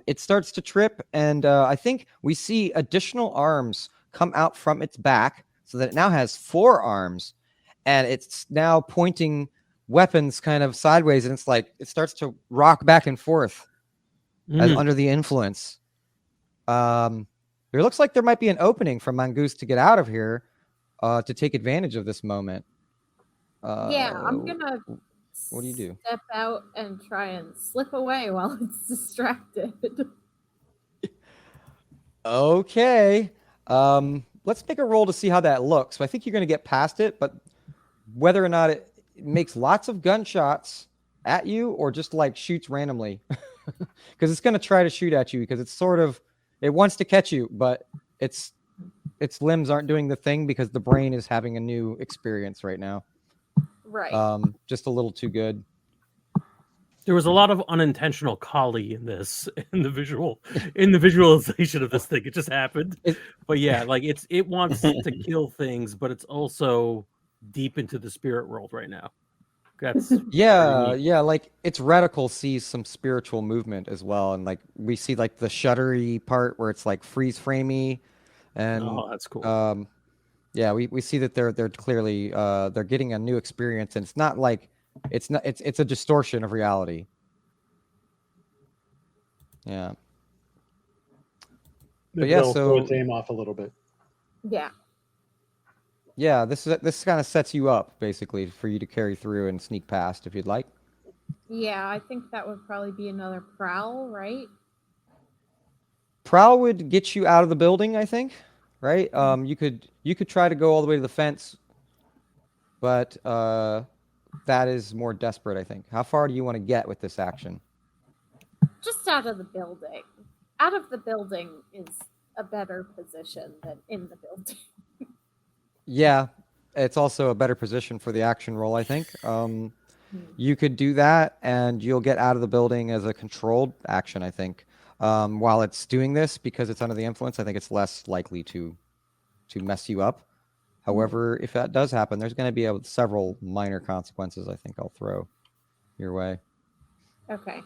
it starts to trip, and I think we see additional arms come out from its back, so that it now has 4 arms, and it's now pointing weapons kind of sideways, and it's like it starts to rock back and forth as under the influence. It looks like there might be an opening for Mongoose to get out of here, to take advantage of this moment. I'm gonna. What do you do? Step out and try and slip away while it's distracted. Okay. Let's make a roll to see how that looks. So I think you're going to get past it, but whether or not it makes lots of gunshots at you or just like shoots randomly, because it's going to try to shoot at you because it wants to catch you, but its limbs aren't doing the thing because the brain is having a new experience right now. Right. Just a little too good. There was a lot of unintentional collie in the visualization of this thing. It just happened. But yeah, like it wants to kill things, but it's also deep into the spirit world right now. That's like its reticle sees some spiritual movement as well, and like we see like the shuttery part where it's like freeze framey, and that's cool. We see that they're clearly they're getting a new experience, and it's not like it's a distortion of reality. Yeah. But yeah, so its aim off a little bit. Yeah. Yeah, this kind of sets you up basically for you to carry through and sneak past if you'd like. Yeah, I think that would probably be another prowl, right? Prowl would get you out of the building, I think. Right? You could try to go all the way to the fence, but that is more desperate, I think. How far do you want to get with this action? Just out of the building. Out of the building is a better position than in the building. Yeah, it's also a better position for the action roll, I think. You could do that, and you'll get out of the building as a controlled action, I think. While it's doing this, because it's under the influence, I think it's less likely to mess you up. However, if that does happen, there's going to be several minor consequences I think I'll throw your way. Okay.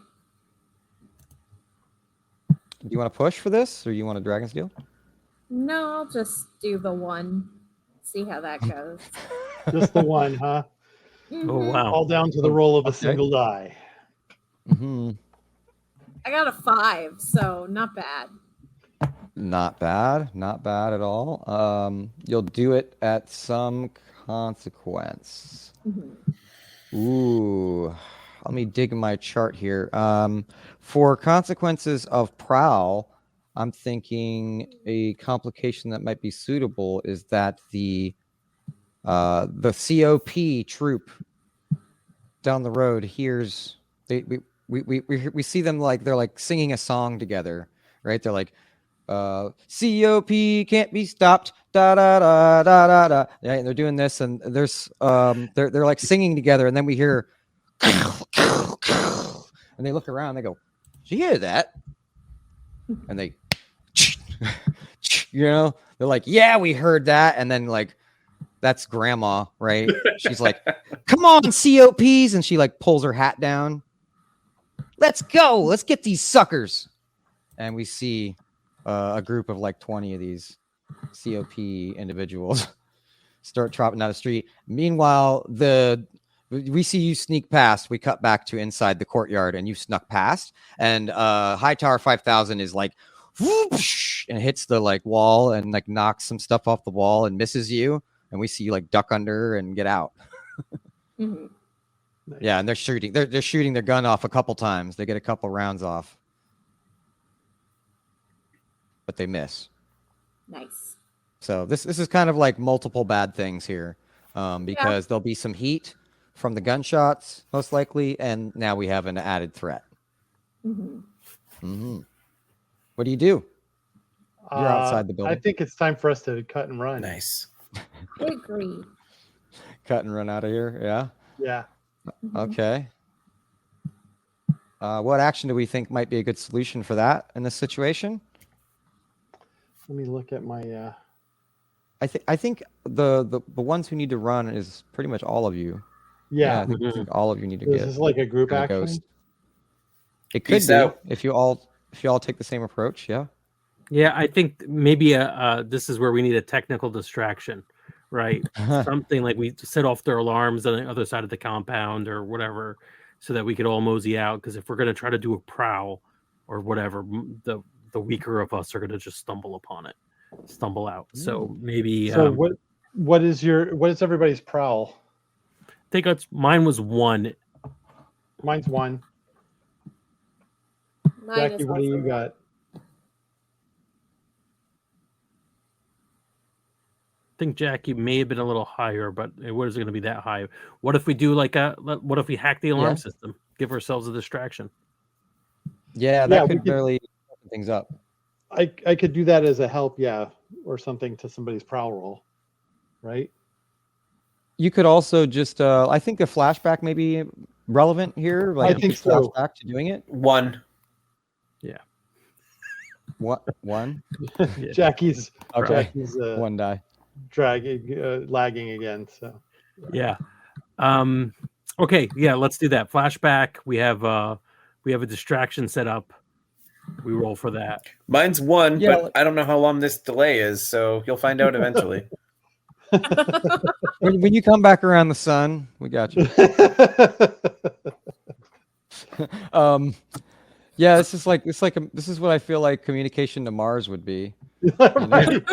Do you want to push for this, or you want a Dragon's Deal? No, I'll just do the one. See how that goes. Just the one, huh? Oh wow! All down to the roll of a Okay. single die. Mm-hmm. I got a 5, so not bad. Not bad at all. You'll do it at some consequence. Ooh, let me dig my chart here. For consequences of prowl, I'm thinking a complication that might be suitable is that the COP troop down the road hears we see them like they're like singing a song together, right? They're like COP can't be stopped, da da da da da da. Yeah, and they're doing this, and there's they're like singing together, and then we hear and they look around, they go, "Did you hear that?" And they they're like, "Yeah, we heard that." And then like that's grandma, right? She's like, "Come on, COPs," and she like pulls her hat down. "Let's go. Let's get these suckers." And we see a group of like 20 of these COP individuals start tropping down the street. Meanwhile, we see you sneak past. We cut back to inside the courtyard, and you snuck past. And Hightower 5000 is like, whoosh, and hits the like wall and like knocks some stuff off the wall and misses you. And we see you like duck under and get out. Yeah, and they're shooting. They're shooting their gun off a couple times. They get a couple rounds off, but they miss. Nice. So this is kind of like multiple bad things here, because there'll be some heat from the gunshots, most likely, and now we have an added threat. What do you do? You're outside the building. I think it's time for us to cut and run. Nice. I agree. Cut and run out of here. Yeah. Yeah. Okay. What action do we think might be a good solution for that in this situation? Let me look at my. I think the ones who need to run is pretty much all of you. Yeah. I think all of you need to This get. is like a group kinda action. ghost. It could Peace be out. if you all take the same approach. Yeah. Yeah, I think maybe this is where we need a technical distraction, right? Something like we set off their alarms on the other side of the compound or whatever, so that we could all mosey out. Because if we're going to try to do a prowl or whatever, the weaker of us are going to just stumble out. So maybe. So what is everybody's prowl? I think mine was 1. Mine's 1. Mine Jackie, is what do you also- got? I think Jackie may have been a little higher, but what is it going to be that high? What if we do what if we hack the alarm system? Give ourselves a distraction. Yeah, that could really open things up. I could do that as a help, or something to somebody's prowl roll, right? You could also just I think a flashback may be relevant here. Like I think so. Flashback to doing it. 1. Yeah. What? 1? Yeah. Jackie's Okay. 1 die. Lagging again. So Yeah. Okay. Yeah. Let's do that. Flashback. We have a distraction set up. We roll for that. Mine's 1, Yeah, but I don't know how long this delay is, so you'll find out eventually. When you come back around the sun, we got you. Yeah, this is what I feel like communication to Mars would be. Right.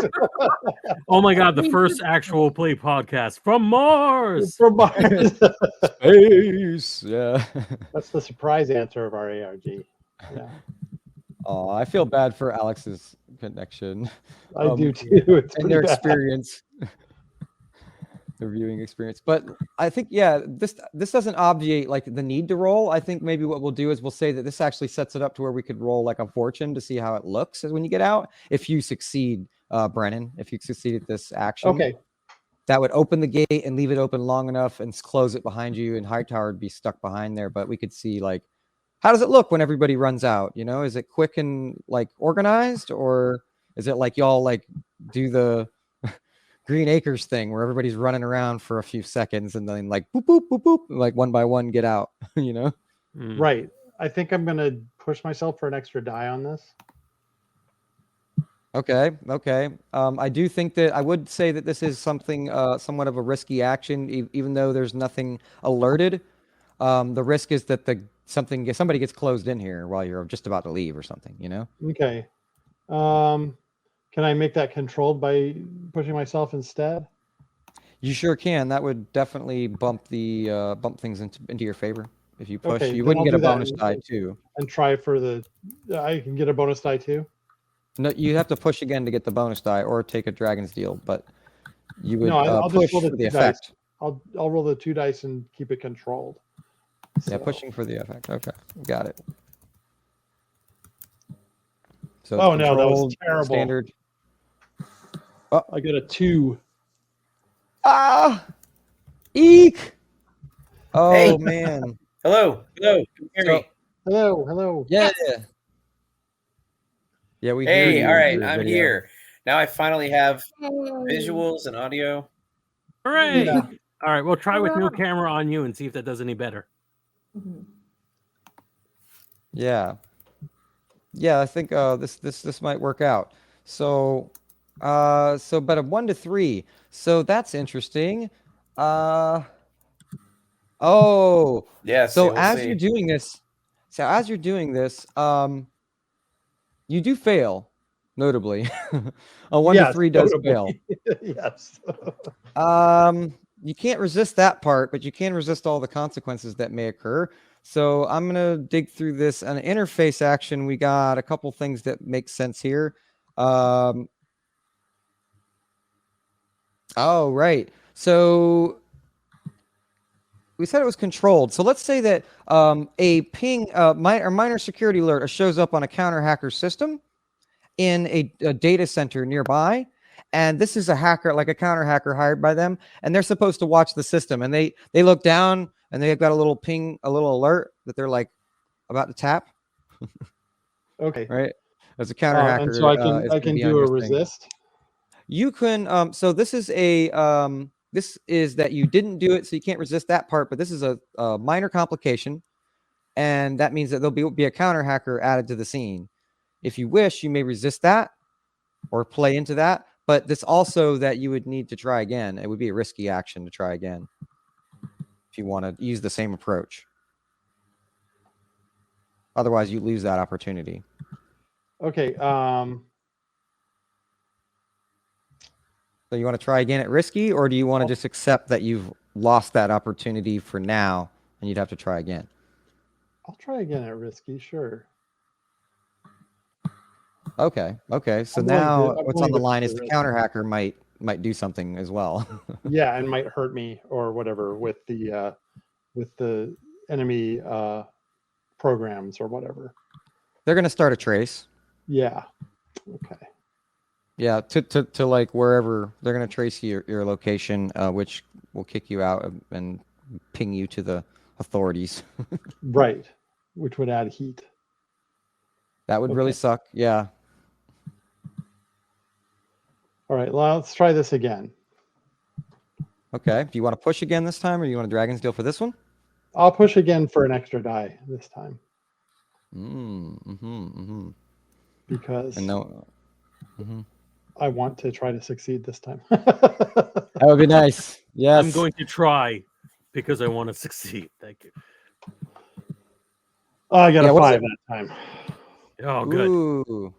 Oh my God! The first actual play podcast from Mars. From Mars. Space. Yeah. That's the surprise answer of our ARG. Yeah, Oh, I feel bad for Alex's connection. I do too. It's And pretty their bad. experience. Their viewing experience. But I think, this doesn't obviate like the need to roll. I think maybe what we'll do is we'll say that this actually sets it up to where we could roll like a fortune to see how it looks when you get out. If you succeed, Brennan, if you succeed at this action. Okay. that would open the gate and leave it open long enough and close it behind you, and Hightower would be stuck behind there. But we could see, like, how does it look when everybody runs out? You know, is it quick and like organized, or is it like y'all like do the Green Acres thing where everybody's running around for a few seconds and then like boop boop boop boop, like one by one get out? You know? Right. I think I'm gonna push myself for an extra die on this. Okay. I do think that I would say that this is something somewhat of a risky action, even though there's nothing alerted. The risk is that somebody gets closed in here while you're just about to leave or something, you know? Okay. Can I make that controlled by pushing myself instead? You sure can. That would definitely bump things into your favor. If you push, Okay, you then wouldn't I'll get a do that bonus and- die too. And try for I can get a bonus die too. No, you have to push again to get the bonus die, or take a Dragon's Deal. But you would No, I'll push just roll for the two dice. effect. I'll roll the 2 dice and keep it controlled. Yeah, So, pushing for the effect. Okay, got it. So Oh, it's no, that was controlled, terrible. standard. I got a 2. Ah, eek! Oh Hey. man. Hello. Can you hear me? Hello. Yeah. Yeah, we hear Hey, you. all right, through I'm video. here. Now I finally have Hey. visuals and audio. Hooray! Yeah. All right, we'll try with no Hurrah. camera on you and see if that does any better. Mhm. Yeah, I think this might work out. So, but a 1 to 3. So that's interesting. Oh, Yeah, so we'll as see. you're doing this, you do fail, notably. A 1 to Yes, 3 does notably. fail. Yes. You can't resist that part, but you can resist all the consequences that may occur. So I'm gonna dig through this. An interface action, we got a couple things that make sense here. Oh, right. So we said it was controlled. So let's say that a ping, minor security alert shows up on a counter hacker system in a data center nearby. And this is a hacker, like a counter hacker hired by them, and they're supposed to watch the system. And they look down and they've got a little ping, a little alert that they're like about to tap. Okay. Right? As a counter hacker, And so I can is gonna be do on a your thing. resist. You can. So this is this is that you didn't do it, so you can't resist that part. But this is a minor complication, and that means that there'll be a counter hacker added to the scene. If you wish, you may resist that or play into that. But this also that you would need to try again. It would be a risky action to try again if you want to use the same approach. Otherwise, you lose that opportunity. Okay. So you want to try again at risky, or do you want to just accept that you've lost that opportunity for now and you'd have to try again? I'll try again at risky, sure. Okay. So I'm willing to- I'm what's willing on the to line take is the the risk. counter hacker might do something as well. Yeah, and might hurt me or whatever with the enemy programs or whatever. They're going to start a trace. Yeah. Okay. Yeah, to like wherever they're going to trace your location, which will kick you out and ping you to the authorities. Right. Which would add heat. That would really Okay. suck. Yeah. All right. Well, let's try this again. Okay. Do you want to push again this time, or you want a Dragon's Deal for this one? I'll push again for an extra die this time because And no. I want to try to succeed this time. That would be nice. Yes. I'm going to try because I want to succeed. Thank you. Oh, I got Yeah, a what is 5 that time. Oh, good. Ooh.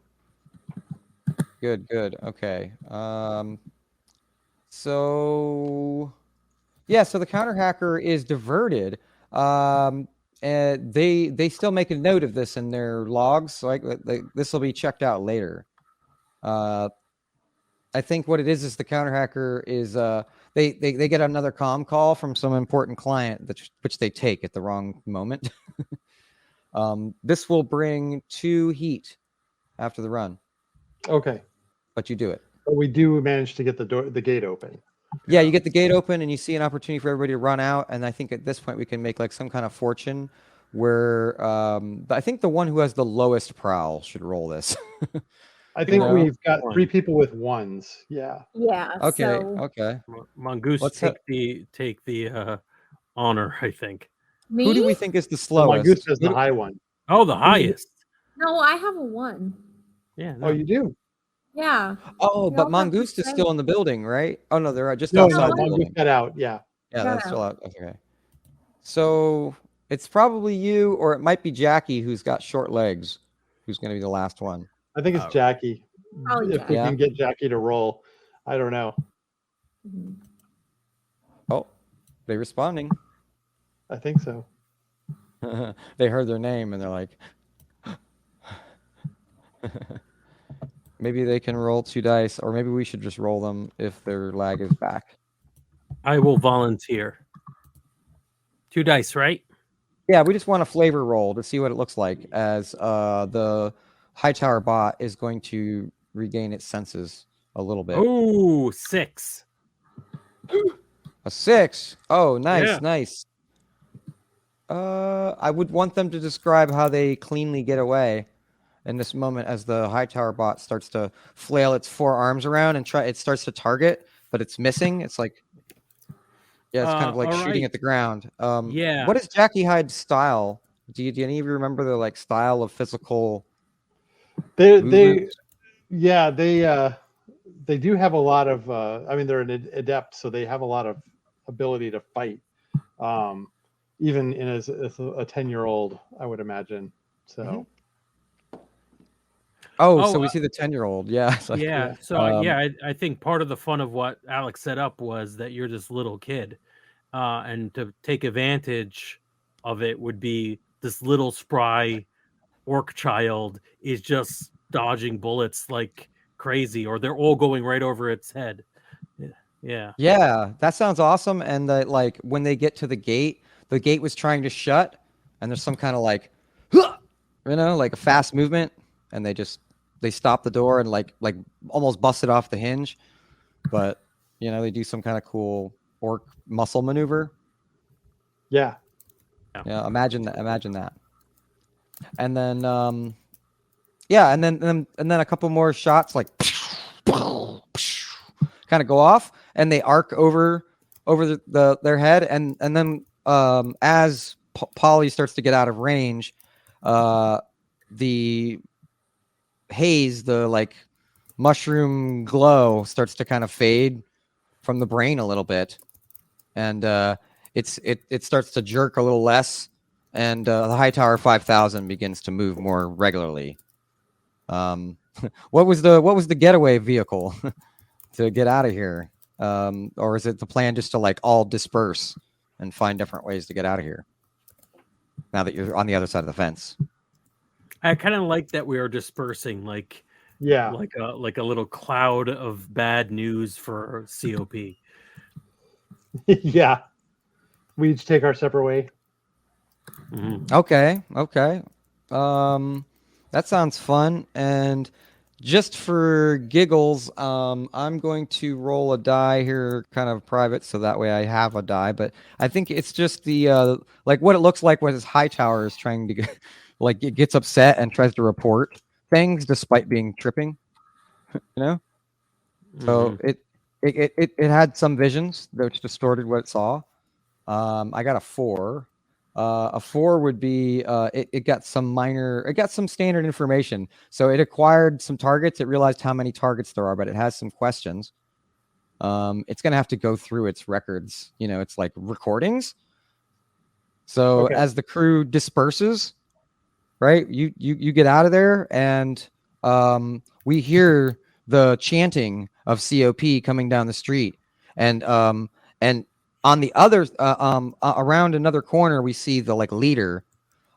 Good. Okay. So yeah, so the counter hacker is diverted. And they still make a note of this in their logs. So this will be checked out later. I think what it is the counter hacker is they get another comm call from some important client which they take at the wrong moment. This will bring 2 heat after the run, Okay. but you do it. But we do manage to get the gate open. Yeah, you get the gate open and you see an opportunity for everybody to run out. And I think at this point we can make like some kind of fortune where I think the one who has the lowest prowl should roll this. I think know? we've got One. 3 people with ones. Yeah. Yeah. Okay, So okay. Mongoose Let's take the honor, I think. me? Who do we think is the So Mongoose slowest? has the high one. Oh, the highest. No, I have a 1. Yeah. Oh, you do? Yeah. Oh, We but all have the Mongoose is same. still in the building, right? Oh no, they're just No, outside no, the Mongoose building. got out. Yeah. Yeah, Got that's still out. Okay. So it's probably you, or it might be Jackie, who's got short legs, who's going to be the last one. I think it's Oh. Jackie. Probably If we Jackie. can get Jackie to roll. I don't know. Mhm. Oh, they're responding. I think so. They heard their name and they're like, maybe they can roll 2 dice, or maybe we should just roll them if their lag is back. I will volunteer. 2 dice, right? Yeah, we just want a flavor roll to see what it looks like as the Hightower bot is going to regain its senses a little bit. Oh, 6. A 6. Oh, nice, Yeah. nice. I would want them to describe how they cleanly get away in this moment as the Hightower bot starts to flail its 4 arms around and try. It starts to target, but it's missing. It's like, yeah, it's kind of like all shooting right. at the ground. Yeah. What is Jackie Hyde's style? Do any of you remember the like style of physical? They movement? they do have a lot of I mean, they're an adept, so they have a lot of ability to fight. Even in as a 10-year-old, I would imagine. So Mhm. Oh, Oh, so we see the 10-year-old. Yeah. It's like, Yeah. So I think part of the fun of what Alex set up was that you're this little kid, and to take advantage of it would be this little spry orc child is just dodging bullets like crazy, or they're all going right over its head. Yeah. Yeah, that sounds awesome. And that like when they get to the gate was trying to shut, and there's some kind of like, like a fast movement, and they stop the door and like almost bust it off the hinge, but they do some kind of cool orc muscle maneuver. yeah. Yeah, imagine that. And then and then a couple more shots like kind of go off, and they arc over their head, and then as Polly starts to get out of range, the haze, the like mushroom glow, starts to kind of fade from the brain a little bit, and it starts to jerk a little less, and the Hightower 5000 begins to move more regularly. What was the getaway vehicle to get out of here, or is it the plan just to like all disperse and find different ways to get out of here now that you're on the other side of the fence? I kind of like that we are dispersing like Yeah. like a little cloud of bad news for COP. Yeah. We each take our separate way. Mhm. Okay. That sounds fun. And just for giggles, I'm going to roll a die here, kind of private, so that way I have a die. But I think it's just the like what it looks like when his Hightower is trying to get, like it gets upset and tries to report things despite being tripping. So Mhm. it had some visions which distorted what it saw. I got a 4. A 4 would be it got some standard information. So it acquired some targets. It realized how many targets there are, but it has some questions. It's gonna have to go through its records. It's like recordings. So Okay. as the crew disperses, right, you get out of there, and we hear the chanting of COP coming down the street, and on the other around another corner we see the like leader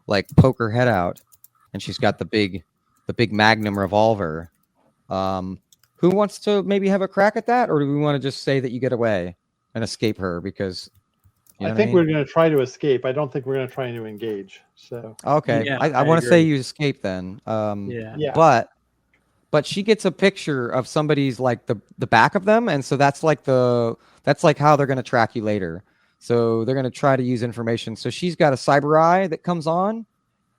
like poke her head out, and she's got the big magnum revolver. Who wants to maybe have a crack at that, or do we want to just say that you get away and escape her? Because I think we're going to try to escape. I don't think we're going to try to engage. So okay. Yeah, I I want to say agree. you escape then. Yeah. yeah. But but she gets a picture of somebody's like the back of them, and so that's like how they're going to track you later. So they're going to try to use information. So she's got a cyber eye that comes on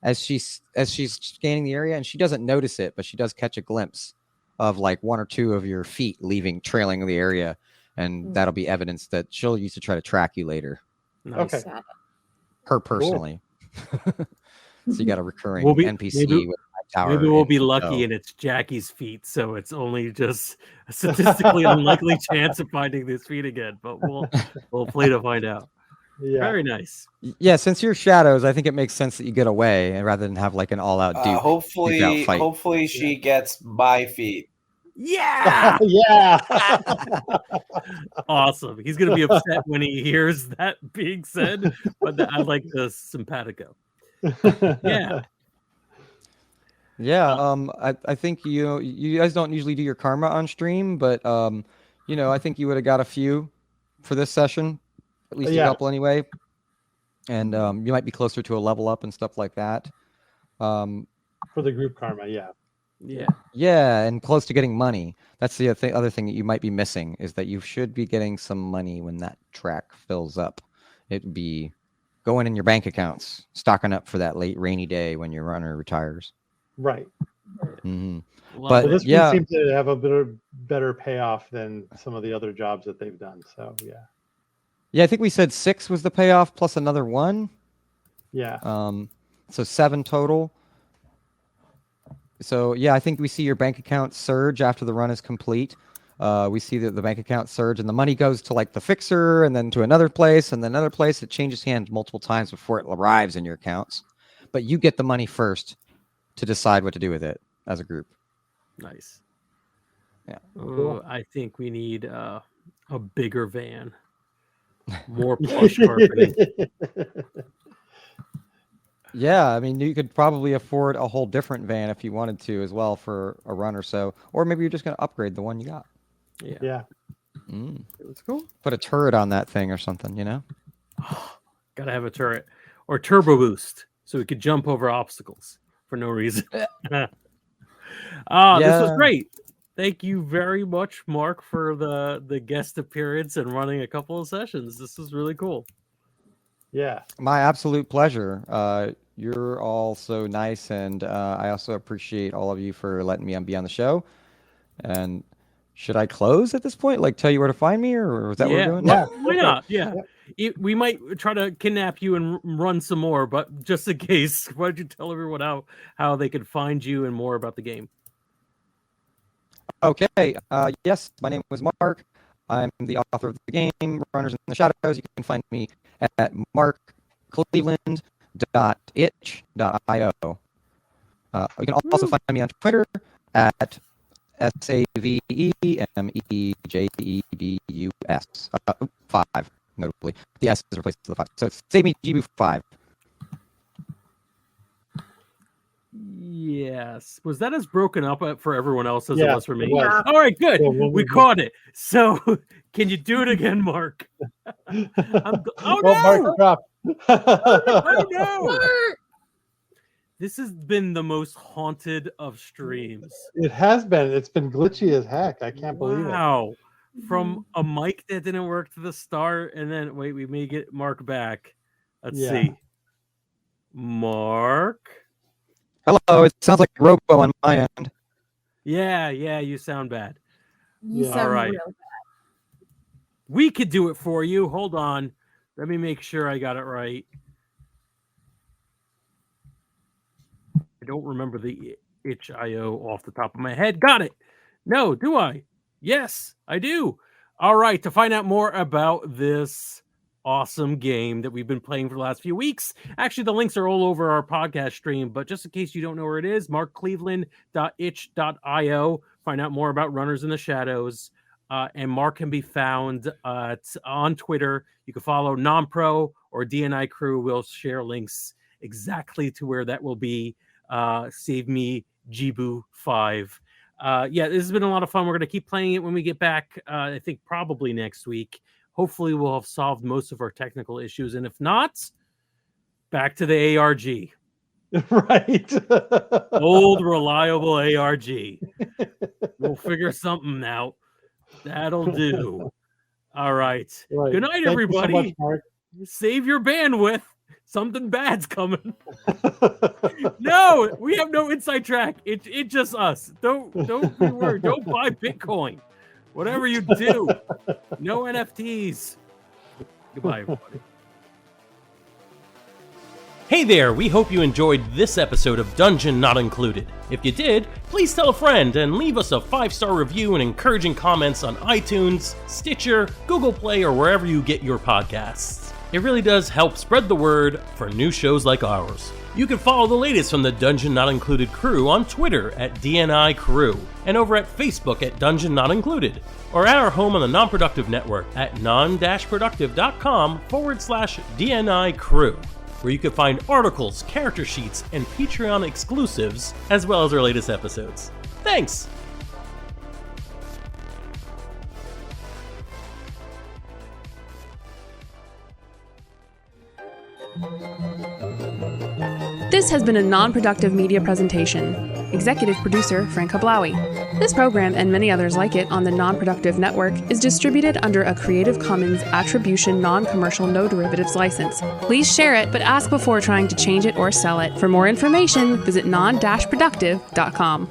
as she's scanning the area, and she doesn't notice it, but she does catch a glimpse of like one or two of your feet trailing the area, and that'll be evidence that she'll use to try to track you later. Nice. Okay. Her personally. So you got a recurring We'll be- NPC maybe- with a tower. Maybe we'll be in lucky tow. and it's Jackie's feet, so it's only just a statistically unlikely chance of finding these feet again. But we'll play to find out. Yeah. Very nice. Yeah, since you're shadows, I think it makes sense that you get away and rather than have like an all-out duke. Hopefully she gets my feet. Yeah. Yeah. Awesome. He's gonna be upset when he hears that being said, but I like the simpatico. Yeah. Yeah, I think you guys don't usually do your karma on stream, but I think you would have got a few for this session, at least a couple anyway, and you might be closer to a level up and stuff like that. For the group karma, Yeah, and close to getting money. That's the other thing that you might be missing is that you should be getting some money when that track fills up. It'd be going in your bank accounts, stocking up for that late rainy day when your runner retires. right. Mm-hmm. But Well, this one seems to have a better payoff than some of the other jobs that they've done. So Yeah, I think we said 6 was the payoff plus another 1. yeah. So 7 total. So yeah, I think we see your bank account surge after the run is complete. We see that the bank account surge and the money goes to like the fixer and then to another place and then another place. It changes hands multiple times before it arrives in your accounts. But you get the money first to decide what to do with it as a group. nice. Yeah. Oh, I think we need a bigger van. More plush carpeting. Yeah, I mean, you could probably afford a whole different van if you wanted to as well for a run or so. Or maybe you're just going to upgrade the one you got. Yeah. Yeah. That's cool. Put a turret on that thing or something, Gotta have a turret or turbo boost so we could jump over obstacles for no reason. This was great. Thank you very much, Mark, for the guest appearance and running a couple of sessions. This is really cool. Yeah. My absolute pleasure. You're all so nice, and I also appreciate all of you for letting me be on the show. And should I close at this point? Like, tell you where to find me, or is that what we're doing? Yeah. Why not? Yeah. We might try to kidnap you and run some more, but just in case, why don't you tell everyone how they can find you and more about the game? Okay. Yes, my name was Mark. I'm the author of the game, Runners in the Shadows. You can find me at markcleveland.itch.io. You can also find me on Twitter at SAVEMEJEBUS. 5, notably. The S is replaced with the 5. So it's Save Me Jibu 5. Yes. Was that as broken up for everyone else as it Yeah, was for me? it was. Yeah. All right, good. Yeah, We caught it. So can you do it again, Mark? Oh, Mark, no! drop. Oh, no! This has been the most haunted of streams. It has been. It's been glitchy as heck. I can't believe it. Wow. From a mic that didn't work to the start, and then wait, we may get Mark back. Let's see. Mark. Hello, it sounds like Robo on my end. Yeah, you sound bad. You Yeah. sound All right. real bad. We could do it for you. Hold on. Let me make sure I got it right. I don't remember the itch.io off the top of my head. Got it. No, do I? Yes, I do. All right. To find out more about this awesome game that we've been playing for the last few weeks, actually, the links are all over our podcast stream, but just in case you don't know where it is, markcleveland.itch.io. Find out more about Runners in the Shadows. And Mark can be found on Twitter. You can follow Non-Pro or DNI Crew. We'll share links exactly to where that will be. Save Me Jibu 5. This has been a lot of fun. We're going to keep playing it when we get back. I think probably next week. Hopefully we'll have solved most of our technical issues. And if not, back to the ARG. Right. Old reliable ARG. We'll figure something out. That'll do. All right. Right. Good night, Thank you so everybody. much, Mark. Save your bandwidth. Something bad's coming. No, we have no inside track. It's just us. Don't be worried. Don't buy Bitcoin. Whatever you do, no NFTs. Goodbye, everybody. Hey there, we hope you enjoyed this episode of Dungeon Not Included. If you did, please tell a friend and leave us a 5-star review and encouraging comments on iTunes, Stitcher, Google Play, or wherever you get your podcasts. It really does help spread the word for new shows like ours. You can follow the latest from the Dungeon Not Included crew on Twitter at DNI Crew, and over at Facebook at Dungeon Not Included, or at our home on the Non-Productive Network at Non-Productive.com/DNI Crew, where you can find articles, character sheets, and Patreon exclusives, as well as our latest episodes. Thanks! This has been a non-productive media presentation. Executive producer Frank Hablawi. This program and many others like it on the Non-Productive Network is distributed under a Creative Commons Attribution Non-Commercial No Derivatives license. Please share it, but ask before trying to change it or sell it. For more information, visit non-productive.com.